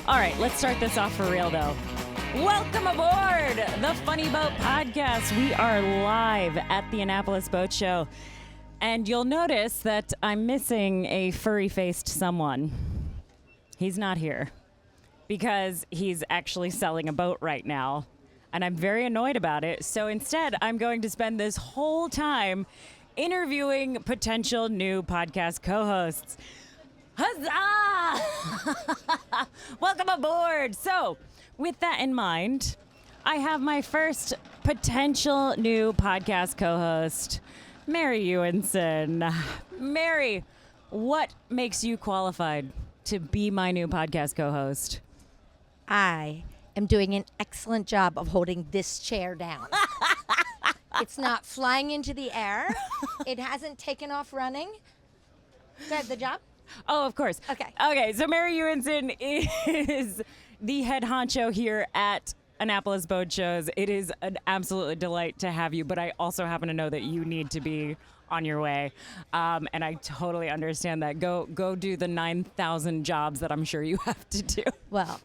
All right, let's start this off for real, though. Welcome aboard the Funny Boat Podcast. We are live at the Annapolis Boat Show. And you'll notice that I'm missing a furry-faced someone. He's not here because he's actually selling a boat right now. And I'm very annoyed about it. So instead, I'm going to spend this whole time interviewing potential new podcast co-hosts. Huzzah! Welcome aboard. So, with that in mind, I have my first potential new podcast co-host, Mary Ewenson. Mary, what makes you qualified to be my new podcast co-host? I am doing an excellent job of holding this chair down. It's not flying into the air. It hasn't taken off running. Good, the job? Oh, of course. Okay, so Mary Ewenson is the head honcho here at Annapolis Boat Shows. It is an absolute delight to have you, but I also happen to know that you need to be on your way. And I totally understand that. Go do the 9,000 jobs that I'm sure you have to do. Well,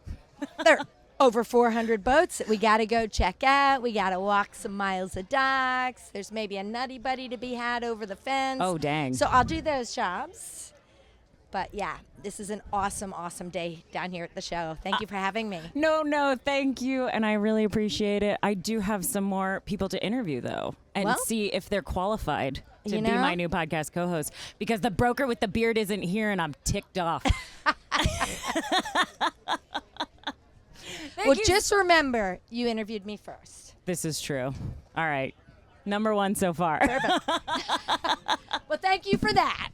there are over 400 boats that we got to go check out. We got to walk some miles of docks. There's maybe a nutty buddy to be had over the fence. Oh, dang. So I'll do those jobs. But yeah, this is an awesome, awesome day down here at the show. Thank you for having me. No, thank you. And I really appreciate it. I do have some more people to interview, though, and see if they're qualified to be my new podcast co-host, because the broker with the beard isn't here and I'm ticked off. Well, just remember, you interviewed me first. This is true. All right. Number one so far. Perfect. Well, thank you for that.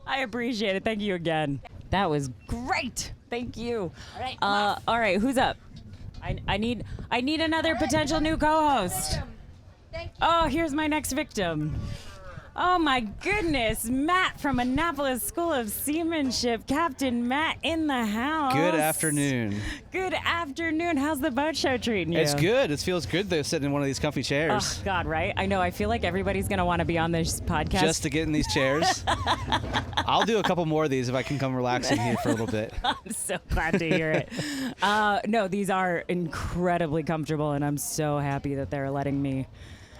I appreciate it. Thank you again. That was great. Thank you. All right. Who's up? I need another potential new co-host. Thank you. Oh, here's my next victim. Oh my goodness, Matt from Annapolis School of Seamanship. Captain Matt in the house. Good afternoon. Good afternoon. How's the boat show treating you? It's good. It feels good though, sitting in one of these comfy chairs. Oh God, right? I know. I feel like everybody's gonna want to be on this podcast just to get in these chairs. I'll do a couple more of these if I can come relax in here for a little bit. I'm so glad to hear it. No, these are incredibly comfortable, and I'm so happy that they're letting me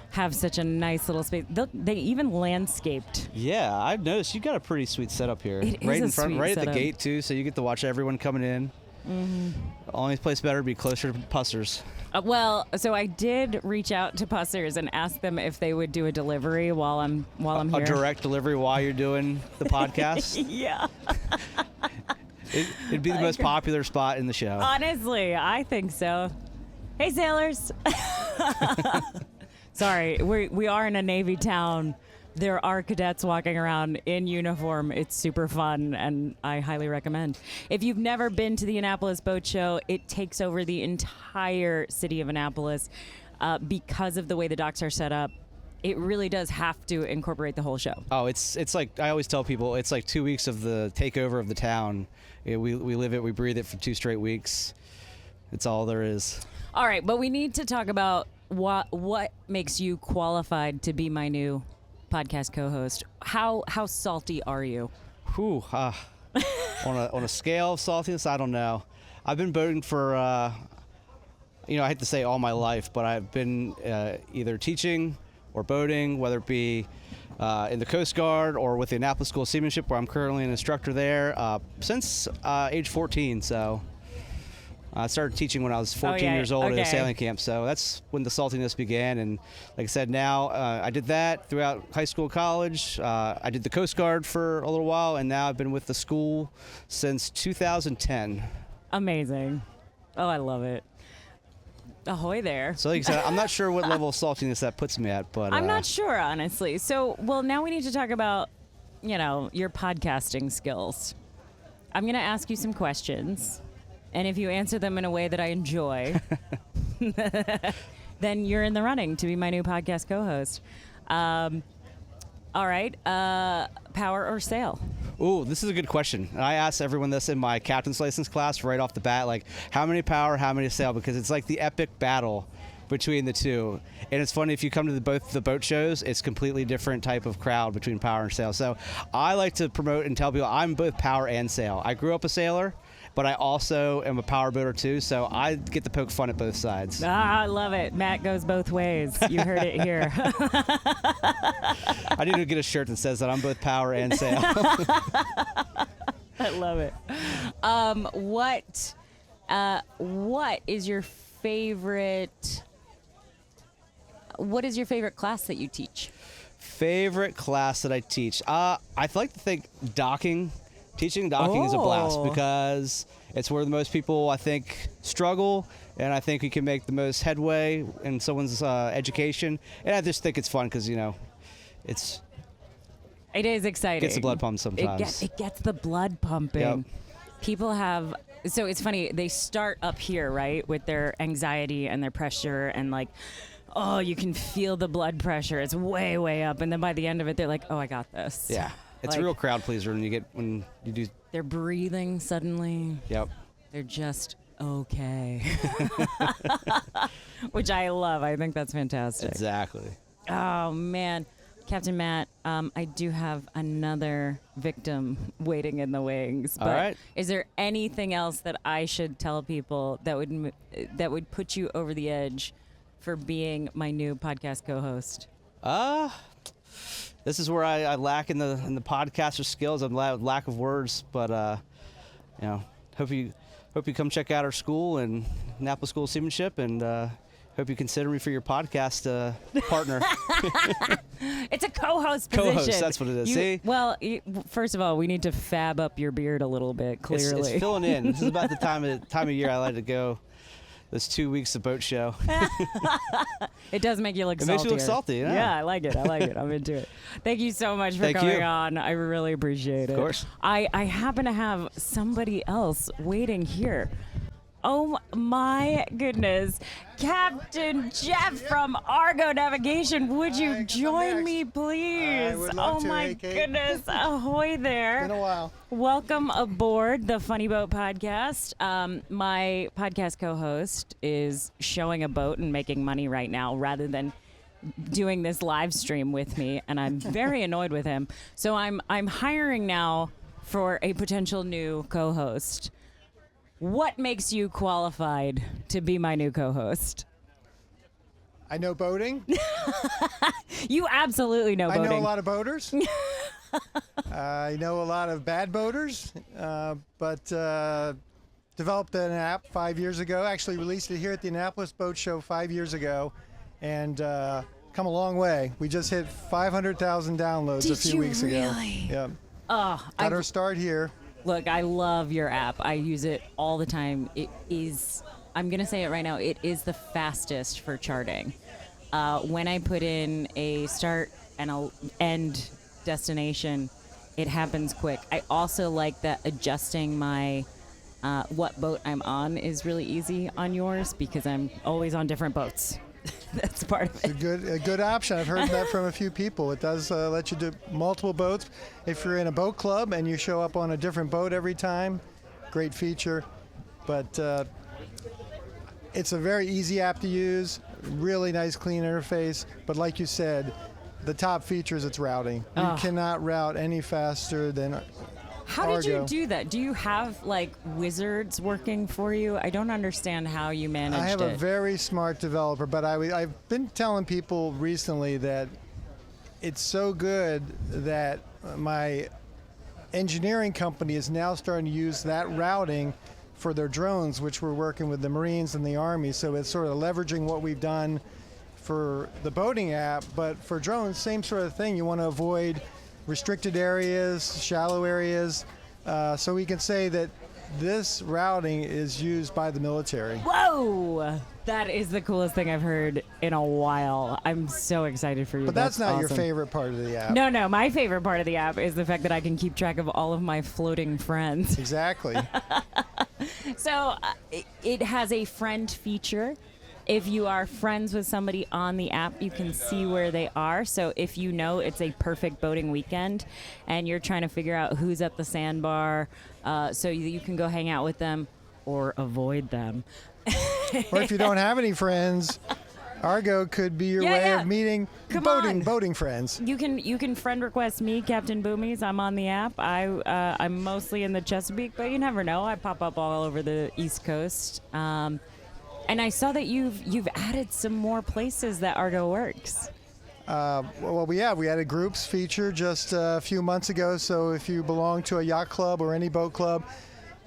have such a nice little space. They even landscaped. Yeah, I've noticed you got a pretty sweet setup here. It right is in a front, sweet right setup. at the gate too, so you get to watch everyone coming in. Mm-hmm. Only place better to be closer to Pussers. Well, so I did reach out to Pussers and ask them if they would do a delivery while I'm here. A direct delivery while you're doing the podcast. Yeah. It'd be the most popular spot in the show. Honestly, I think so. Hey, sailors. Sorry, we are in a Navy town. There are cadets walking around in uniform. It's super fun, and I highly recommend. If you've never been to the Annapolis Boat Show, it takes over the entire city of Annapolis because of the way the docks are set up. It really does have to incorporate the whole show. Oh, it's like I always tell people, it's like 2 weeks of the takeover of the town. We live it, we breathe it for 2 straight weeks. It's all there is. All right, but we need to talk about what makes you qualified to be my new podcast co-host. How salty are you? Whew, on a scale of saltiness, I don't know. I've been boating for, I hate to say all my life, but I've been either teaching or boating, whether it be in the Coast Guard or with the Annapolis School of Seamanship, where I'm currently an instructor there, since age 14. So I started teaching when I was 14 years old at a sailing camp, so that's when the saltiness began. And like I said, now I did that throughout high school, college. I did the Coast Guard for a little while, and now I've been with the school since 2010. Amazing. Oh, I love it. Ahoy there. So like I said, I'm not sure what level of saltiness that puts me at, but I'm not sure, honestly. So, well, now we need to talk about, your podcasting skills. I'm going to ask you some questions. And if you answer them in a way that I enjoy, then you're in the running to be my new podcast co-host. All right. Power or sail? Ooh, this is a good question. I asked everyone this in my captain's license class right off the bat, like how many power, how many sail, because it's like the epic battle between the two. And it's funny, if you come to both the boat shows, it's completely different type of crowd between power and sail. So I like to promote and tell people I'm both power and sail. I grew up a sailor, but I also am a power boater too, so I get to poke fun at both sides. I love it. Matt goes both ways. You heard it here. I need to get a shirt that says that I'm both power and sail. I love it. What is your favorite? What is your favorite class that you teach? Favorite class that I teach? I like to think docking. Teaching docking is a blast because it's where the most people, I think, struggle, and I think we can make the most headway in someone's education. And I just think it's fun because, it is exciting. Gets the blood pumping sometimes. It gets the blood pumping. Yep. People have, so it's funny, they start up here, right, with their anxiety and their pressure and like, oh, you can feel the blood pressure. It's way, way up. And then by the end of it, they're like, oh, I got this. Yeah. It's a real crowd pleaser when you do. They're breathing suddenly. Yep. They're just okay. Which I love. I think that's fantastic. Exactly. Oh, man. Captain Matt, I do have another victim waiting in the wings. But all right. Is there anything else that I should tell people that would put you over the edge for being my new podcast co-host? This is where I lack in the podcaster skills. I'm lack of words, but hope you come check out our school and Annapolis School of Seamanship, and hope you consider me for your podcast partner. It's a co-host position. Co-host, that's what it is. See? Well, first of all, we need to fab up your beard a little bit. Clearly, it's filling in. This is about the time of year I like to go. Those 2 weeks of boat show. It does make you look salty. It makes you look salty, yeah. Yeah, I like it. I'm into it. Thank you so much for coming on. I really appreciate it. Of course. I happen to have somebody else waiting here. Oh my goodness. Captain Jeff from Argo Navigation, would you join me, please? I would love oh to, my goodness. Ahoy there. Been a while. Welcome aboard the Funny Boat Podcast. My podcast co-host is showing a boat and making money right now rather than doing this live stream with me, and I'm very annoyed with him. So I'm hiring now for a potential new co-host. What makes you qualified to be my new co-host? I know boating. You absolutely know boating. I know a lot of boaters. I know a lot of bad boaters, but developed an app 5 years ago. Actually released it here at the Annapolis Boat Show 5 years ago, and come a long way. We just hit 500,000 downloads a few weeks ago. Yeah. Oh, Got our start here. Look, I love your app. I use it all the time. It is, I'm going to say it right now, it is the fastest for charting. When I put in a start and an end destination, it happens quick. I also like that adjusting my what boat I'm on is really easy on yours because I'm always on different boats. That's part of it. It's a good option. I've heard that from a few people. It does let you do multiple boats. If you're in a boat club and you show up on a different boat every time, great feature. But it's a very easy app to use, really nice, clean interface. But like you said, the top feature is its routing. You cannot route any faster than How Argo. did you do that? Do you have like wizards working for you? I don't understand how you managed it. I have a very smart developer, but I've been telling people recently that it's so good that my engineering company is now starting to use that routing for their drones, which we're working with the Marines and the Army. So it's sort of leveraging what we've done for the boating app, but for drones, same sort of thing. You want to avoid restricted areas, shallow areas, so we can say that this routing is used by the military. Whoa! That is the coolest thing I've heard in a while. I'm so excited for you. But that's not your awesome. favorite part of the app. No, my favorite part of the app is the fact that I can keep track of all of my floating friends. Exactly. So it has a friend feature. If you are friends with somebody on the app, you can see where they are. So if you know it's a perfect boating weekend and you're trying to figure out who's at the sandbar, so you can go hang out with them or avoid them. Or if you don't have any friends, Argo could be your Yeah, way yeah. of meeting Come on. boating friends. You can friend request me, Captain Boomies. I'm on the app. I'm mostly in the Chesapeake, but you never know. I pop up all over the East Coast. And I saw that you've added some more places that Argo works. Well, we added groups feature just a few months ago. So if you belong to a yacht club or any boat club,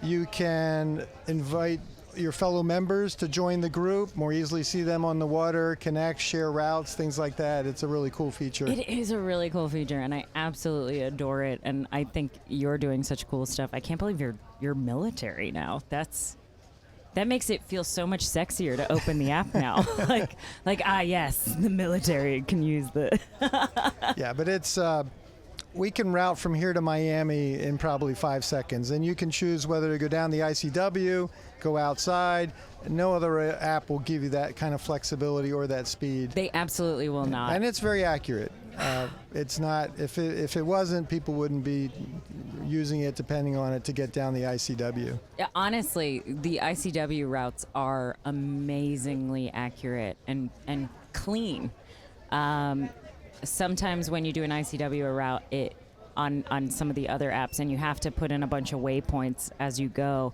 you can invite your fellow members to join the group, more easily see them on the water, connect, share routes, things like that. It's a really cool feature. It is a really cool feature, and I absolutely adore it. And I think you're doing such cool stuff. I can't believe you're military now. That makes it feel so much sexier to open the app now. Yes, the military can use the. Yeah, but it's we can route from here to Miami in probably 5 seconds, and you can choose whether to go down the ICW, go outside. No other app will give you that kind of flexibility or that speed. They absolutely will not. And it's very accurate. It's not, if it wasn't, people wouldn't be using it, depending on it, to get down the ICW. Yeah, honestly, the ICW routes are amazingly accurate and clean. Sometimes when you do an ICW route, on some of the other apps, and you have to put in a bunch of waypoints as you go,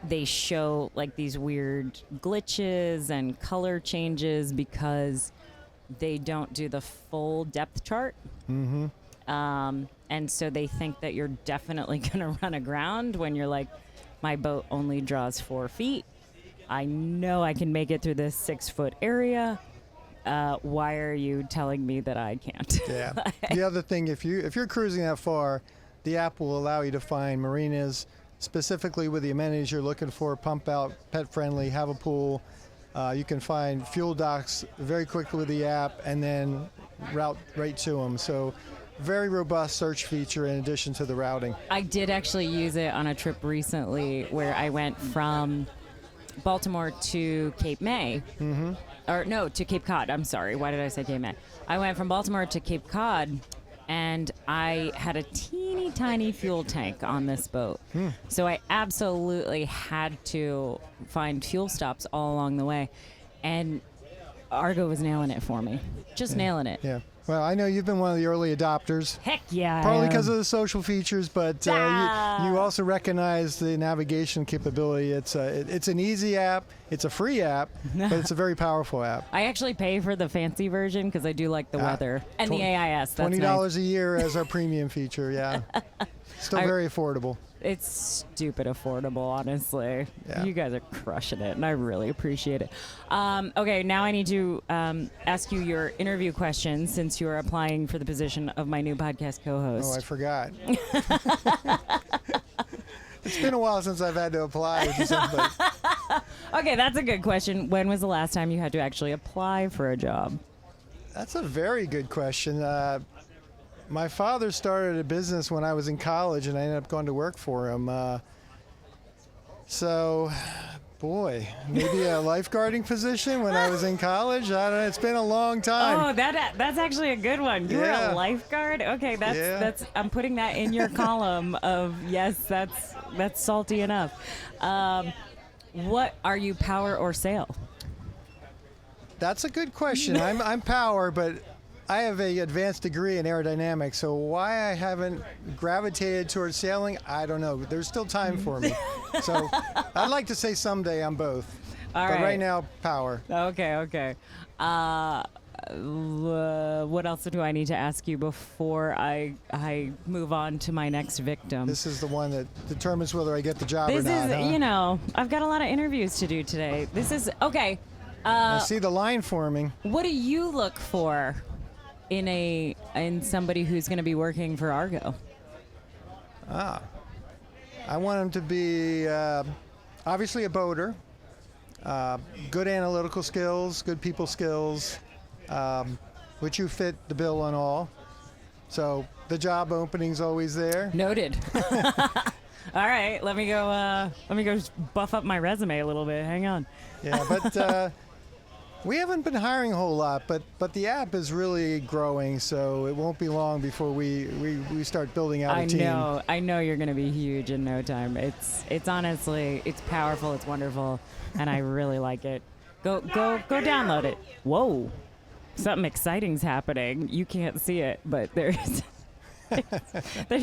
they show like these weird glitches and color changes because they don't do the full depth chart. Mm-hmm. And so they think that you're definitely going to run aground when you're like, my boat only draws 4 feet. I know I can make it through this 6-foot area. Why are you telling me that I can't? Yeah. The other thing, if you're cruising that far, the app will allow you to find marinas specifically with the amenities you're looking for: pump out, pet friendly, have a pool. You can find fuel docks very quickly with the app, and then route right to them. So very robust search feature in addition to the routing. I did actually use it on a trip recently where I went from Baltimore to Cape May. Mm-hmm. Or no, to Cape Cod. I'm sorry. Why did I say Cape May? I went from Baltimore to Cape Cod, and I had a teeny tiny fuel tank on this boat. So I absolutely had to find fuel stops all along the way. And Argo was nailing it for me. Just nailing it. Yeah. Well, I know you've been one of the early adopters. Heck yeah. Partly because of the social features, but you also recognize the navigation capability. It's an easy app. It's a free app, but it's a very powerful app. I actually pay for the fancy version because I do like the weather and the AIS. That's $20 nice. a year as our premium feature, yeah. Still very affordable. It's stupid affordable, honestly. Yeah. You guys are crushing it, and I really appreciate it. Okay, now I need to ask you your interview questions since you are applying for the position of my new podcast co-host. Oh, I forgot. It's been a while since I've had to apply for something. Okay, that's a good question. When was the last time you had to actually apply for a job? That's a very good question. My father started a business when I was in college, and I ended up going to work for him. Maybe a lifeguarding position when I was in college. I don't know. It's been a long time. Oh, that's actually a good one. You were a lifeguard? Okay, that's I'm putting that in your column of yes, that's salty enough. What are you, power or sail? That's a good question. I'm power, but I have an advanced degree in aerodynamics, so why I haven't gravitated towards sailing, I don't know. There's still time for me. So I'd like to say someday I'm both. All but right. right now, power. Okay. What else do I need to ask you before I move on to my next victim? This is the one that determines whether I get the job or This not. is, I've got a lot of interviews to do today. This is, okay. I see the line forming. What do you look for in somebody who's going to be working for Argo? I want him to be obviously a boater, good analytical skills, good people skills, which you fit the bill on all. So the job opening's always there. Noted. All right, let me go buff up my resume a little bit. Hang on. Yeah, but we haven't been hiring a whole lot, but the app is really growing, so it won't be long before we start building out a team. I know you're going to be huge in no time. It's honestly, it's powerful, it's wonderful, and I really like it. Go download it. Whoa. Something exciting's happening. You can't see it, but there's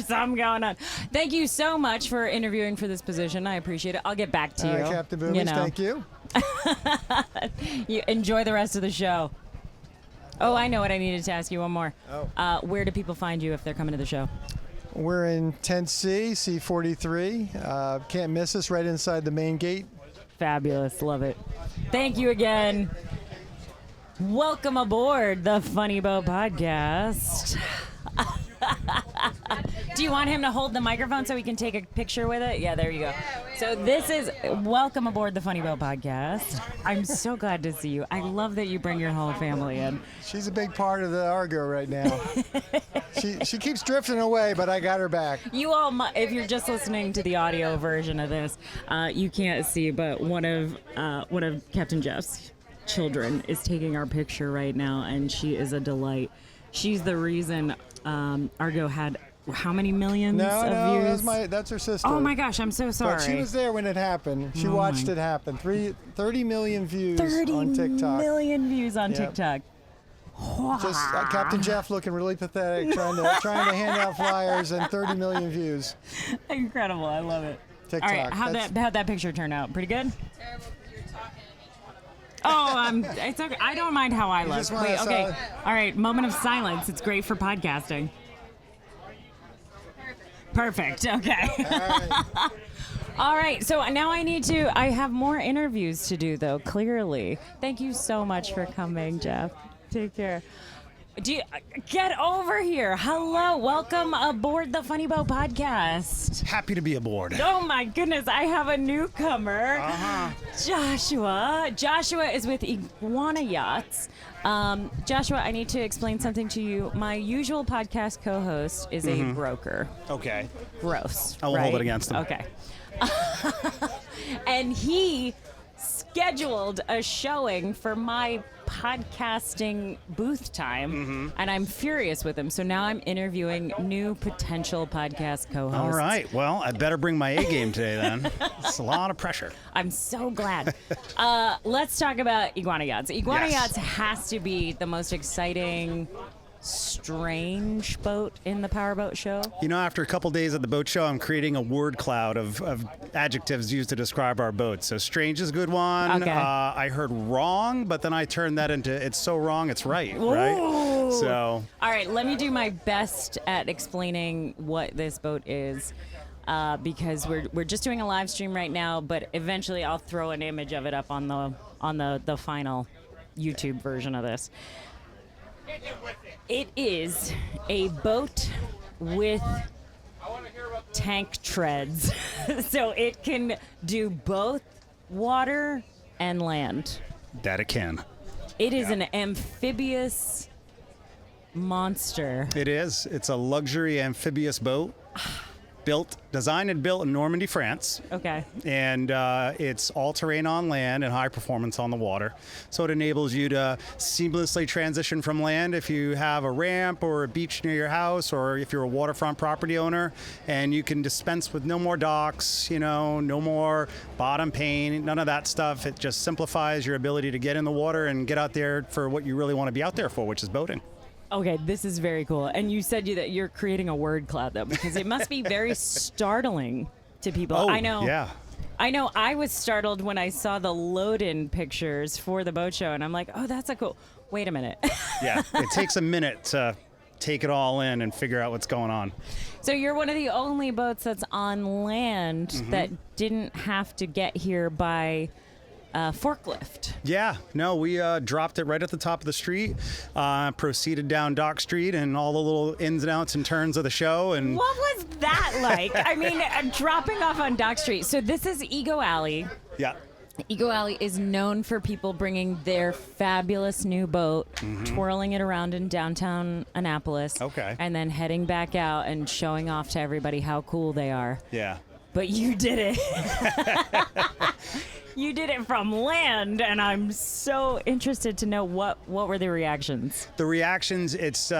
something going on. Thank you so much for interviewing for this position. I appreciate it. I'll get back to you. Captain Boomies, thank you. You enjoy the rest of the show. Oh, I know what I needed to ask you. One more. Where do people find you if they're coming to the show? We're in Tent C, C43. Can't miss us, right inside the main gate. Fabulous. Love it. Thank you again. Welcome aboard the Funny Boat Podcast. Do you want him to hold the microphone so we can take a picture with it? Yeah, there you go. So this is welcome aboard the Funny Boat Podcast. I'm so glad to see you. I love that you bring your whole family in. She's a big part of the Argo right now. she keeps drifting away, but I got her back. You all, if you're just listening to the audio version of this, you can't see, but one of Captain Jeff's children is taking our picture right now, and she is a delight. She's the reason Argo had how many millions of views? That's her sister. Oh my gosh, I'm so sorry. But she was there when it happened. She watched it happen. 30 million views on TikTok. 30 million views on TikTok. Just Captain Jeff looking really pathetic, trying to hand out flyers and 30 million views. Incredible, I love it. TikTok. All right, how'd that picture turn out? Pretty good? Terrible. You're talking. It's okay. I don't mind how I look. Wait, okay. All right, moment of silence. It's great for podcasting. Perfect. Okay. All right. So now I have more interviews to do, though, clearly. Thank you so much for coming, Jeff. Take care. Get over here. Hello. Welcome aboard the Funny Boat Podcast. Happy to be aboard. Oh, my goodness. I have a newcomer. Joshua. Joshua is with Iguana Yachts. Joshua, I need to explain something to you. My usual podcast co-host is a broker. Okay. Gross. I won't hold it against him. Okay. And he scheduled a showing for my podcasting booth time, and I'm furious with him. So now I'm interviewing new potential podcast co-hosts. All right. Well, I better bring my A game today then. It's a lot of pressure. I'm so glad. Let's talk about Iguana Yachts. Iguana Yachts has to be the most exciting, strange boat in the Power Boat Show. You know, after a couple days at the boat show, I'm creating a word cloud of adjectives used to describe our boat. So strange is a good one. Okay. I heard wrong, but then I turned that into it's so wrong, it's right, right? So. All right, let me do my best at explaining what this boat is. Because we're just doing a live stream right now, but eventually I'll throw an image of it up on the final YouTube version of this. It is a boat with tank treads, so it can do both water and land. That it can. It is an amphibious monster. It is. It's a luxury amphibious boat. Designed and built in Normandy, France. Okay. And it's all-terrain on land and high performance on the water. So it enables you to seamlessly transition from land if you have a ramp or a beach near your house, or if you're a waterfront property owner, and you can dispense with no more docks, no more bottom pane, none of that stuff. It just simplifies your ability to get in the water and get out there for what you really want to be out there for, which is boating. Okay, this is very cool. And you said that you're creating a word cloud, though, because it must be very startling to people. Oh, I know. Yeah. I know I was startled when I saw the load-in pictures for the boat show, and I'm like, oh, that's a cool... Wait a minute. Yeah, it takes a minute to take it all in and figure out what's going on. So you're one of the only boats that's on land that didn't have to get here by... forklift. Yeah, no, we dropped it right at the top of the street, proceeded down Dock Street and all the little ins and outs and turns of the show. And what was that like? I mean, dropping off on Dock Street. So this is Ego Alley. Yeah. Ego Alley is known for people bringing their fabulous new boat, twirling it around in downtown Annapolis, and then heading back out and showing off to everybody how cool they are. Yeah. But you did it. You did it from land, and I'm so interested to know what were the reactions. The reactions, it's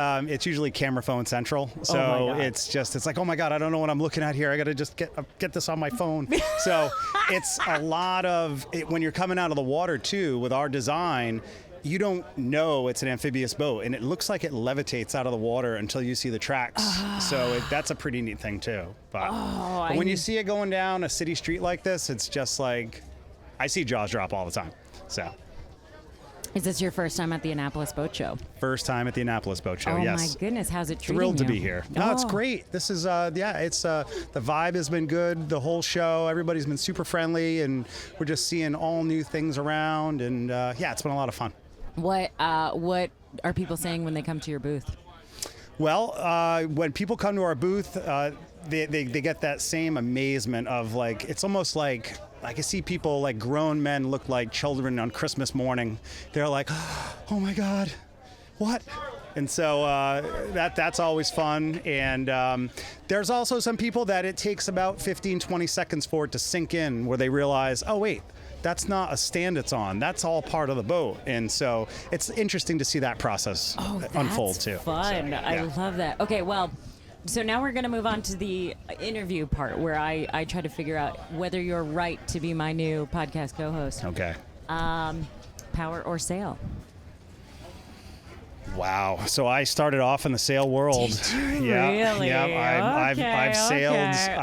usually camera phone central. So my God. it's like, oh my God, I don't know what I'm looking at here. I got to just get this on my phone. So it's a lot of when you're coming out of the water too with our design. You don't know it's an amphibious boat, and it looks like it levitates out of the water until you see the tracks. So that's a pretty neat thing too. But when you see it going down a city street like this, it's just like, I see jaws drop all the time. So. Is this your first time at the Annapolis Boat Show? First time at the Annapolis Boat Show, Oh yes. my goodness, how's it treating Thrilled to you? be here. No, it's Oh. great. This is, it's the vibe has been good. The whole show, everybody's been super friendly, and we're just seeing all new things around, and it's been a lot of fun. What are people saying when they come to your booth? Well, when people come to our booth, they get that same amazement of like, it's almost like I can see people like grown men look like children on Christmas morning. They're like, oh my God, what? And so that's always fun. And there's also some people that it takes about 15, 20 seconds for it to sink in, where they realize, oh wait, that's not a stand it's on. That's all part of the boat. And so it's interesting to see that process unfold too. Fun. So, yeah. I love that. Okay, well, so now we're going to move on to the interview part where I try to figure out whether you're right to be my new podcast co-host. Okay. Power or sail? Wow. So I started off in the sail world. Did you Yeah. really? Yeah. I've sailed. Okay.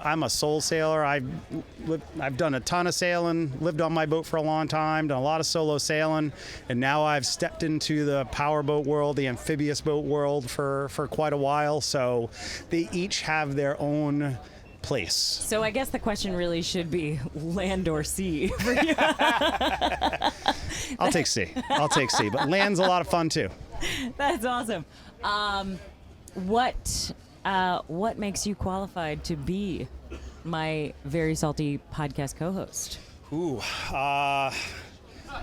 I'm a soul sailor. I've done a ton of sailing. Lived on my boat for a long time. Done a lot of solo sailing, and now I've stepped into the powerboat world, the amphibious boat world for quite a while. So they each have their own place. So I guess the question really should be land or sea for you. I'll take sea. But land's a lot of fun too. That's awesome. What makes you qualified to be my very salty podcast co-host? Ooh,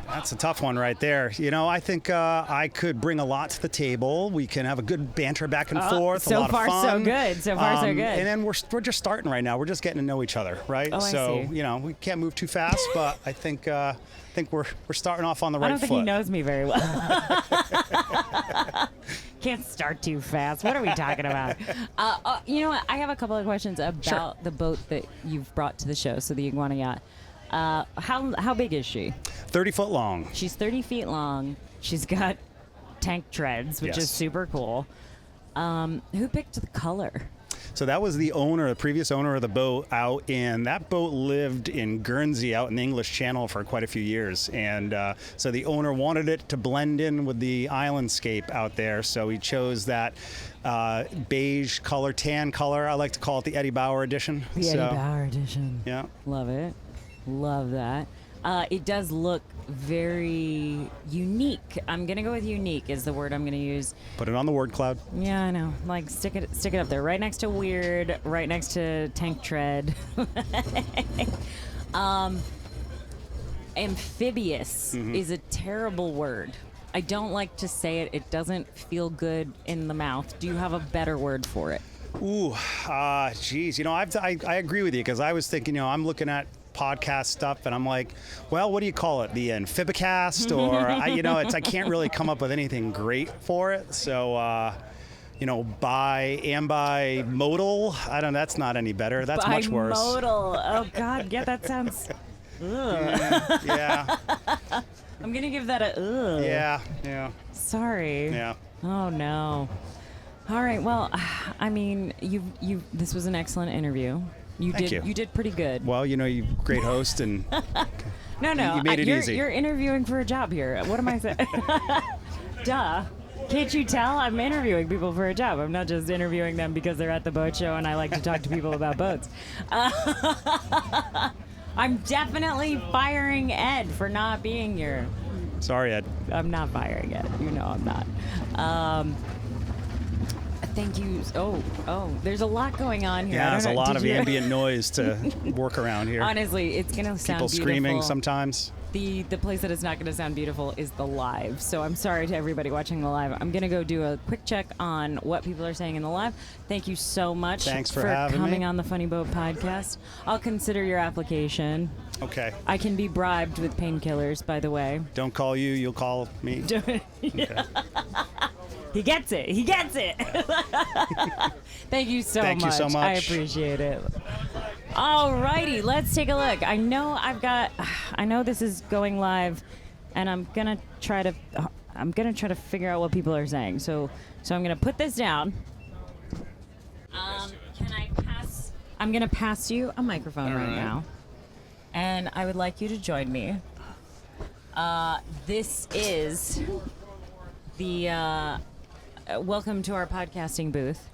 that's a tough one right there. You know, I think I could bring a lot to the table. We can have a good banter back and forth. So a lot far, of fun. so good. So far, so good. And then we're just starting right now. We're just getting to know each other, right? Oh, I so see. you know, we can't move too fast, but I think we're starting off on the right I don't foot. think he knows me very well. Can't start too fast. What are we talking about? You know what? I have a couple of questions about the boat that you've brought to the show, so the Iguana Yacht. How big is she? 30 foot long. She's 30 feet long. She's got tank treads, which Yes. is super cool. Who picked the color? So that was the previous owner of the boat out in, that boat lived in Guernsey out in the English Channel for quite a few years. And so the owner wanted it to blend in with the islandscape out there. So he chose that beige color, tan color. I like to call it the Eddie Bauer edition. The So, Eddie Bauer edition. Yeah. Love it. Love that. It does look very unique. I'm gonna go with unique is the word I'm gonna use. Put it on the word cloud. Yeah, I know. Like stick it up there, right next to weird, right next to tank tread. Amphibious is a terrible word. I don't like to say it. It doesn't feel good in the mouth. Do you have a better word for it? Ooh, geez. You know, I agree with you, because I was thinking, you know, I'm looking at podcast stuff and I'm like, well, what do you call it? The amphibicast? Or, I can't really come up with anything great for it. So, you know, bimodal, I don't know, that's not any better. That's much worse. Bimodal. Oh, God. Yeah, that sounds... Yeah. I'm going to give that a ugh. Yeah. Sorry. Yeah. Oh, no. All right. Well, I mean, this was an excellent interview. Thank you. You did pretty good. Well, you know, you're a great host, and No. you made it easy. You're interviewing for a job here. What am I saying? Duh. Can't you tell? I'm interviewing people for a job. I'm not just interviewing them because they're at the boat show and I like to talk to people about boats. I'm definitely firing Ed for not being here. Sorry, Ed. I'm not firing Ed. You know I'm not. thank you. Oh, there's a lot going on here. Yeah, there's a lot of you- ambient noise to work around here. Honestly, it's going to sound People beautiful. screaming sometimes. The place that is not going to sound beautiful is the live. So I'm sorry to everybody watching the live. I'm going to go do a quick check on what people are saying in the live. Thank you so much Thanks for having coming me. on the Funny Boat podcast. I'll consider your application. Okay. I can be bribed with painkillers, by the way. Don't call you, you'll call me. Yeah. He gets it. He gets it. Thank you so Thank much. you so much. I appreciate it. Alrighty, let's take a look. I know this is going live, and I'm gonna try to figure out what people are saying. So I'm gonna put this down. Can I pass? I'm gonna pass you a microphone right now, and I would like you to join me. This is the welcome to our podcasting booth.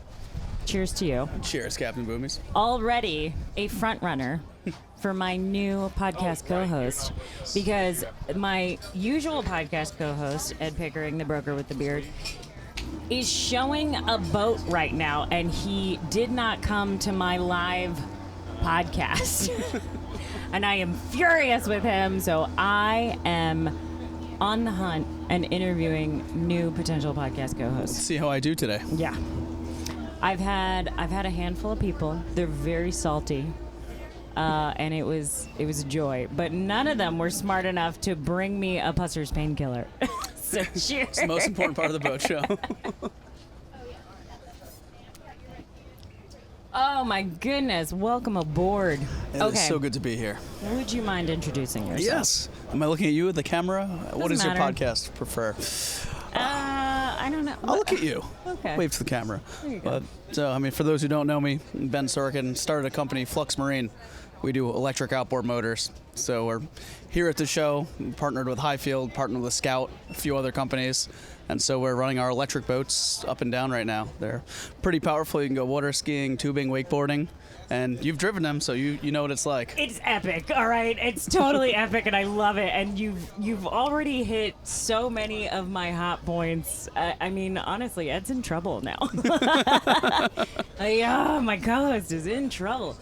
Cheers to you. Cheers, Captain Boomies. Already a front runner for my new podcast co-host, because my usual podcast co-host, Ed Pickering, the broker with the beard, is showing a boat right now, and he did not come to my live podcast. And I am furious with him, so I am on the hunt and interviewing new potential podcast co-hosts. Let's see how I do today. Yeah. I've had a handful of people. They're very salty, and it was a joy. But none of them were smart enough to bring me a Pusser's painkiller. So cheers. It's the most important part of the boat show. Oh my goodness! Welcome aboard. It is so good to be here. Would you mind introducing yourself? Yes. Am I looking at you with the camera? What does your matter. podcast prefer? I don't know. I'll look at you. Okay. Wave to the camera. There you go. But for those who don't know me, Ben Sorkin started a company, Flux Marine. We do electric outboard motors. So we're here at the show, partnered with Highfield, partnered with Scout, a few other companies. And so we're running our electric boats up and down right now. They're pretty powerful. You can go water skiing, tubing, wakeboarding. And you've driven them, so you know what it's like. It's epic, all right? It's totally epic, and I love it. And you've already hit so many of my hot points. I mean, honestly, Ed's in trouble now. My co-host is in trouble.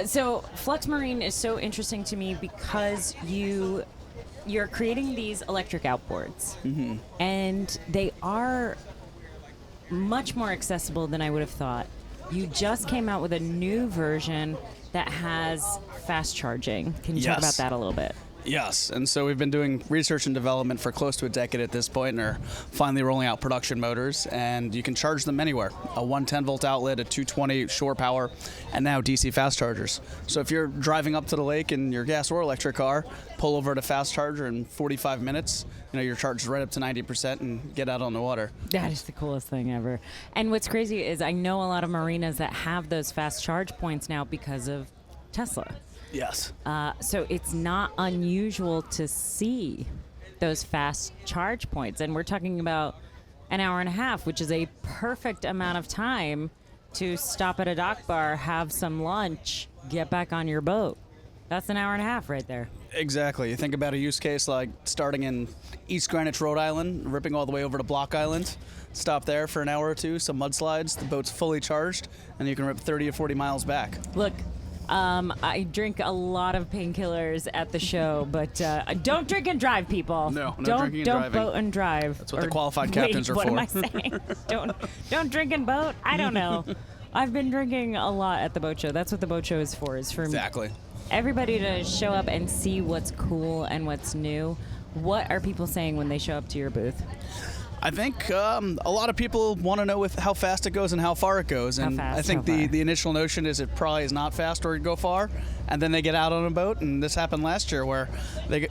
So Flux Marine is so interesting to me because you're creating these electric outboards, and they are much more accessible than I would have thought. You just came out with a new version that has fast charging. Can you talk about that a little bit? Yes, and so we've been doing research and development for close to a decade at this point, and are finally rolling out production motors, and you can charge them anywhere. A 110-volt outlet, a 220 shore power, and now DC fast chargers. So if you're driving up to the lake in your gas or electric car, pull over to fast charger in 45 minutes, you're charged right up to 90% and get out on the water. That is the coolest thing ever. And what's crazy is I know a lot of marinas that have those fast charge points now because of Tesla. Yes. So it's not unusual to see those fast charge points. And we're talking about an hour and a half, which is a perfect amount of time to stop at a dock bar, have some lunch, get back on your boat. That's an hour and a half right there. Exactly. You think about a use case like starting in East Greenwich, Rhode Island, ripping all the way over to Block Island, stop there for an hour or two, some mudslides, the boat's fully charged, and you can rip 30 or 40 miles back. Look, I drink a lot of painkillers at the show, but don't drink and drive, people. No don't drinking and don't driving. boat and drive. That's what the qualified captains are what for. What am I saying? don't drink and boat. I don't know. I've been drinking a lot at the boat show. That's what the boat show is for. Is for Exactly. everybody to show up and see what's cool and what's new. What are people saying when they show up to your booth? I think a lot of people want to know how fast it goes and how far it goes. And fast, I think how far? the initial notion is it probably is not fast or go far. And then they get out on a boat. And this happened last year where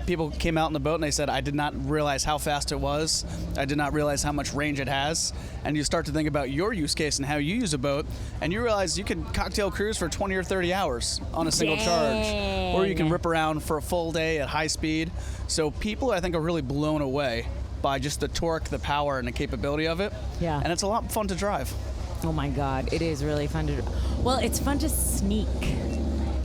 people came out in the boat and they said, I did not realize how fast it was. I did not realize how much range it has. And you start to think about your use case and how you use a boat. And you realize you can cocktail cruise for 20 or 30 hours on a single charge. Or you can rip around for a full day at high speed. So people, I think, are really blown away by just the torque, the power, and the capability of it. Yeah. And it's a lot of fun to drive. Oh my God, it is really fun to. Well, it's fun to sneak.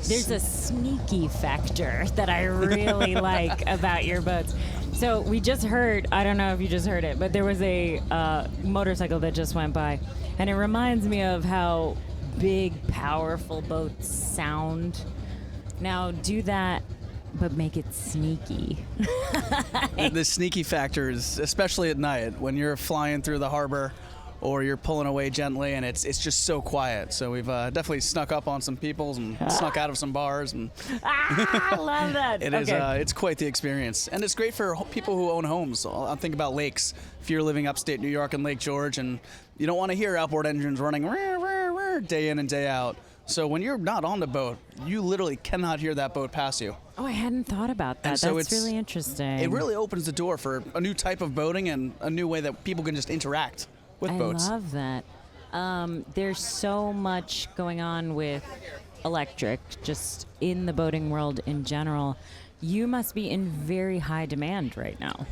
There's a sneaky factor that I really like about your boats. So we just heard, I don't know if you just heard it, but there was a motorcycle that just went by, And it reminds me of how big, powerful boats sound. Now do that, but make it sneaky. The sneaky factor is, especially at night, when you're flying through the harbor or you're pulling away gently and it's just so quiet. So we've definitely snuck up on some people and snuck out of some bars. And I love that. It's quite the experience. And it's great for people who own homes. I'm thinking about lakes. If you're living upstate New York and Lake George and you don't want to hear outboard engines running day in and day out. So when you're not on the boat, you literally cannot hear that boat pass you. Oh, I hadn't thought about that. And so That's really interesting. It really opens the door for a new type of boating and a new way that people can just interact with boats. I love that. There's so much going on with electric, just in the boating world in general. You must be in very high demand right now.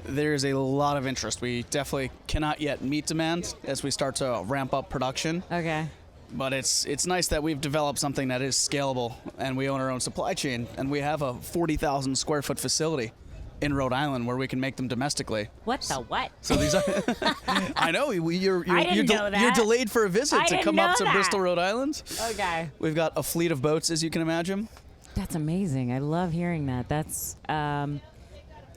There's a lot of interest. We definitely cannot yet meet demand as we start to ramp up production. Okay. But it's nice that we've developed something that is scalable, and we own our own supply chain, and we have a 40,000 square foot facility in Rhode Island where we can make them domestically. What the what? So these are I know you're know that. You're delayed for a visit I to didn't come up know to that. Bristol, Rhode Island. Okay. We've got a fleet of boats, as you can imagine. That's amazing. I love hearing that. That's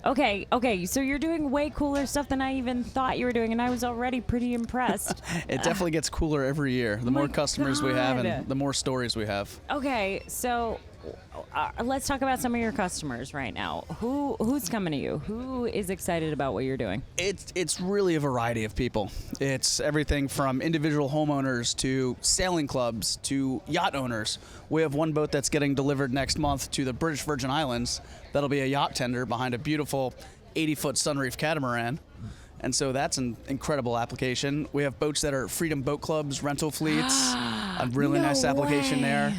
okay. So you're doing way cooler stuff than I even thought you were doing, and I was already pretty impressed. It definitely gets cooler every year. The more customers we have, God. and the more stories we have. Okay, so let's talk about some of your customers right now. Who's coming to you? Who is excited about what you're doing? It's really a variety of people. It's everything from individual homeowners to sailing clubs to yacht owners. We have one boat that's getting delivered next month to the British Virgin Islands. That'll be a yacht tender behind a beautiful 80-foot sunreef catamaran. And so that's an incredible application. We have boats that are Freedom Boat Clubs, rental fleets, a really nice application there.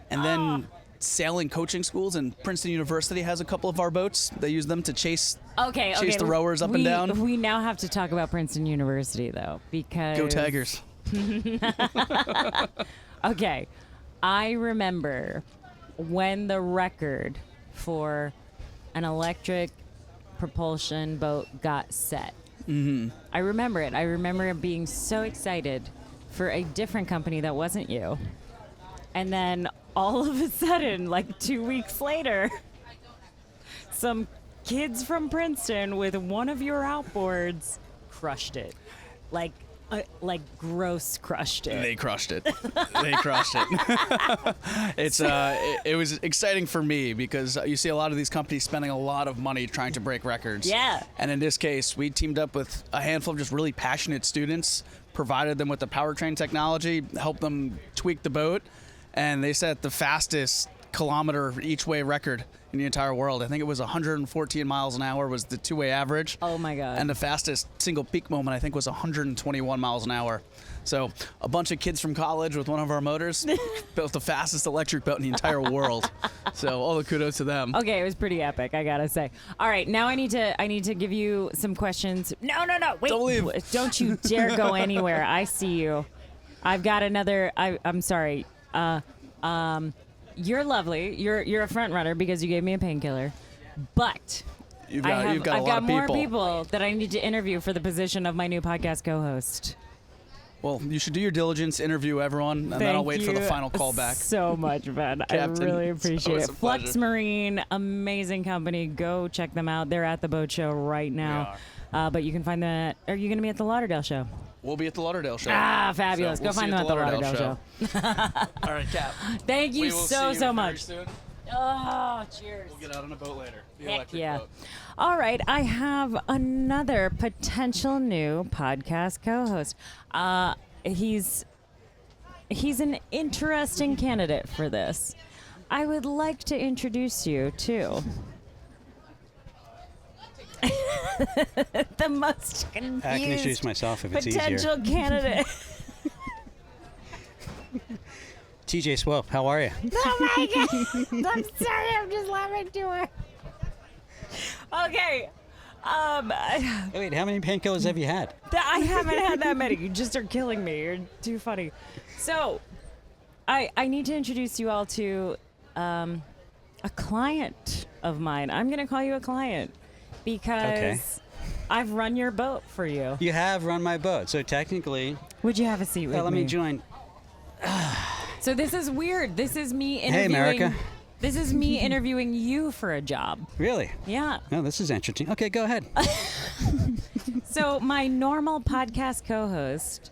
And then sailing coaching schools, and Princeton University has a couple of our boats. They use them to chase the rowers up and down. We now have to talk about Princeton University, though, because... Go Tigers. Okay, I remember when the record for an electric propulsion boat got set. Mm-hmm. I remember it. I remember being so excited for a different company that wasn't you. And then all of a sudden, like 2 weeks later, some kids from Princeton with one of your outboards crushed it. Like gross crushed it. They crushed it. They crushed it. It was exciting for me because you see a lot of these companies spending a lot of money trying to break records. Yeah. And in this case, we teamed up with a handful of just really passionate students, provided them with the powertrain technology, helped them tweak the boat, and they set the fastest kilometer each way record in the entire world. I think it was 114 miles an hour was the two-way average. Oh my God. And the fastest single peak moment I think was 121 miles an hour. So a bunch of kids from college with one of our motors built the fastest electric boat in the entire world. So all the kudos to them. Okay, it was pretty epic, I gotta say. All right, now I need to give you some questions. No, wait. Don't leave. Don't you dare go anywhere. I see you. I've got another. I'm sorry. You're lovely. You're a front runner because you gave me a painkiller. But You've got a I've lot got of more people. people that I need to interview for the position of my new podcast co-host. Well, you should do your diligence, interview everyone, and then I'll wait for the final callback. So much, Ben. I Captain, really it's appreciate always it. a Flux pleasure. Marine, amazing company. Go check them out. They're at the boat show right now. But you can find them are you going to be at the Lauderdale show? We'll be at the Lauderdale show. Ah, fabulous. So Go we'll find see them you at the Lauderdale show. All right, Cap. Thank you We will so see you very much. soon. Oh, cheers. We'll get out on a boat later. The Heck electric yeah. boat. All right, I have another potential new podcast co-host. He's an interesting candidate for this. I would like to introduce you to the most confused I can introduce myself if it's potential easier. candidate. TJ Swope, how are you? Oh my God! I'm sorry, I'm just laughing too hard. Okay. Wait, how many painkillers have you had? I haven't had that many. You just are killing me. You're too funny. So, I need to introduce you all to a client of mine. I'm going to call you a client because I've run your boat for you. You have run my boat, so technically Would you have a seat with Well, let me? me join. So this is weird. This is me Hey, interviewing. America. This is me interviewing you for a job. Really? Yeah. No, this is interesting. Okay, go ahead. So my normal podcast co-host,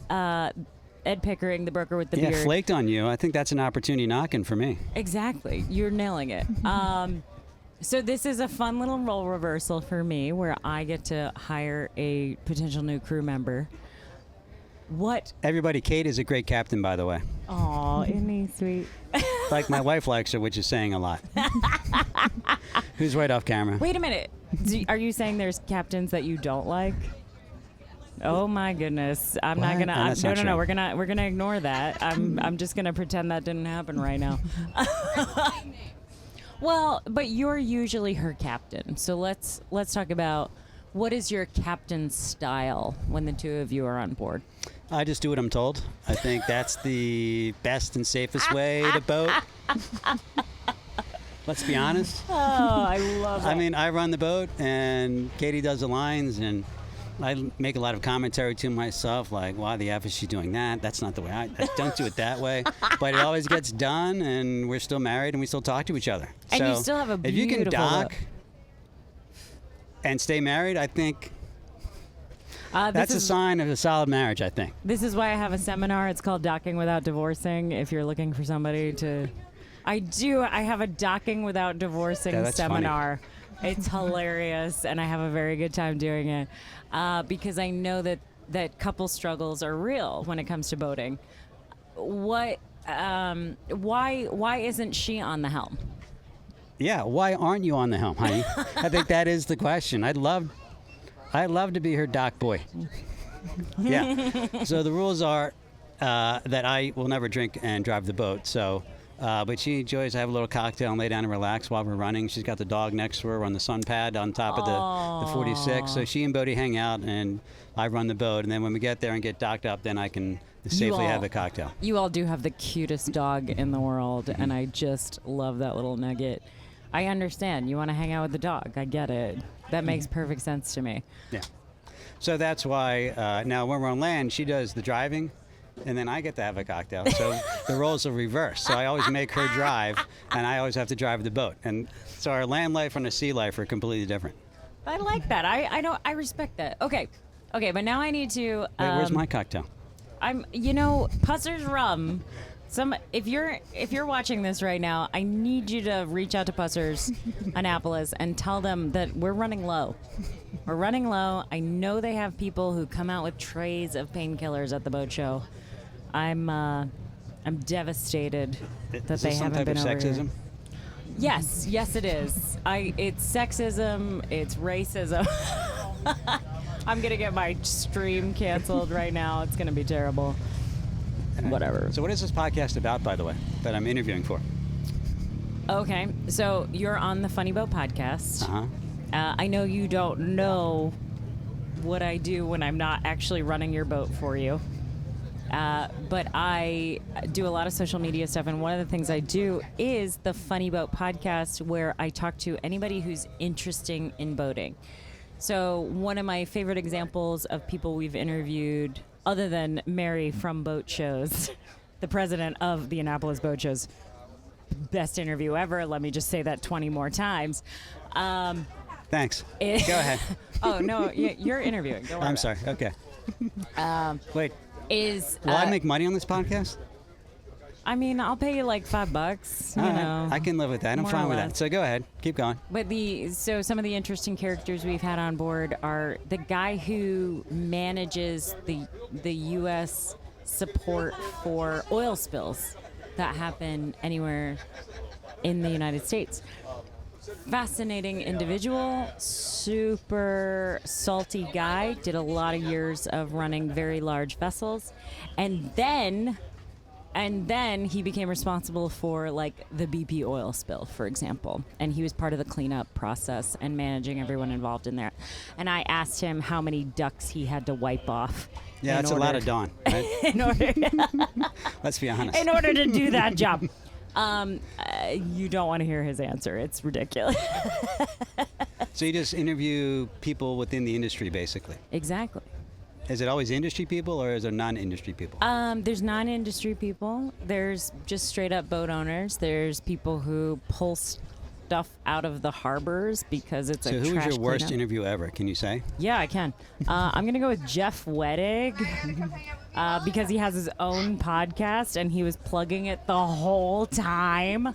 Ed Pickering, the broker with the Yeah, beard. flaked on you. I think that's an opportunity knocking for me. Exactly. You're nailing it. So this is a fun little role reversal for me where I get to hire a potential new crew member. What? Everybody, Kate is a great captain, by the way. Aw, isn't he sweet? Like my wife likes her, which is saying a lot. Who's right off camera? Wait a minute. Are you saying there's captains that you don't like? Oh my goodness! I'm not What? gonna. No, that's No, not no, no. true. We're gonna ignore that. I'm just gonna pretend that didn't happen right now. Well, but you're usually her captain, so let's talk about what is your captain style when the two of you are on board. I just do what I'm told. I think that's the best and safest way to boat. Let's be honest. Oh, I love it. I mean, I run the boat, and Katie does the lines, and I make a lot of commentary to myself, like, why the F is she doing that? That's not the way don't do it that way. But it always gets done, and we're still married, and we still talk to each other. And so you still have a if you can beautiful dock boat. and stay married, I think This that's a is- sign of a solid marriage, I think. This is why I have a seminar. It's called Docking Without Divorcing. If you're looking for somebody to, I have a Docking Without Divorcing Yeah, that's seminar. It's hilarious, and I have a very good time doing it because I know that couple struggles are real when it comes to boating. Why isn't she on the helm? Yeah, why aren't you on the helm, honey? I think that is the question. I'd love to be her dock boy. Yeah. So the rules are that I will never drink and drive the boat. So, but she enjoys to have a little cocktail and lay down and relax while we're running. She's got the dog next to her on the sun pad on top of the 46. So she and Bodie hang out, and I run the boat. And then when we get there and get docked up, then I can safely have the cocktail. You all do have the cutest dog in the world, and I just love that little nugget. I understand. You want to hang out with the dog. I get it. That makes perfect sense to me. Yeah. So that's why now when we're on land, she does the driving, and then I get to have a cocktail. So the roles are reversed. So I always make her drive, and I always have to drive the boat. And so our land life and our sea life are completely different. I like that. I respect that. Okay, but now I need to. Wait, where's my cocktail? Pusser's rum. If you're watching this right now, I need you to reach out to Pusser's Annapolis and tell them that we're running low. We're running low. I know they have people who come out with trays of painkillers at the boat show. I'm devastated that Is they this some haven't type been of over sexism? here. Yes, it is. It's sexism. It's racism. I'm gonna get my stream canceled right now. It's gonna be terrible. Whatever. So what is this podcast about, by the way, that I'm interviewing for? Okay, so you're on the Funny Boat podcast. Uh-huh. I know you don't know what I do when I'm not actually running your boat for you. But I do a lot of social media stuff, and one of the things I do is the Funny Boat podcast, where I talk to anybody who's interesting in boating. So one of my favorite examples of people we've interviewed, other than Mary from Boat Shows, the president of the Annapolis Boat Shows, best interview ever. Let me just say that 20 more times. Thanks. Go ahead. Oh, no, you're interviewing. Don't worry I'm about sorry. Okay. Wait, it. will I make money on this podcast? I mean, I'll pay you like $5, you All right. know. I can live with that. I'm more fine or with less. that. So go ahead. Keep going. But so some of the interesting characters we've had on board are the guy who manages the U.S. support for oil spills that happen anywhere in the United States. Fascinating individual, super salty guy, did a lot of years of running very large vessels, and then he became responsible for like the BP oil spill, for example, and he was part of the cleanup process and managing everyone involved in there. And I asked him how many ducks he had to wipe off. Yeah, that's a lot of Dawn, right? In order, Let's be honest. in order to do that job. You don't want to hear his answer. It's ridiculous. So you just interview people within the industry, basically. Exactly. Is it always industry people or is there non-industry people? There's non-industry people. There's just straight up boat owners. There's people who pull stuff out of the harbors because it's So a who was trash your worst cleanup. interview ever? Can you say? Yeah, I can. I'm going to go with Jeff Wettig because he has his own podcast and he was plugging it the whole time.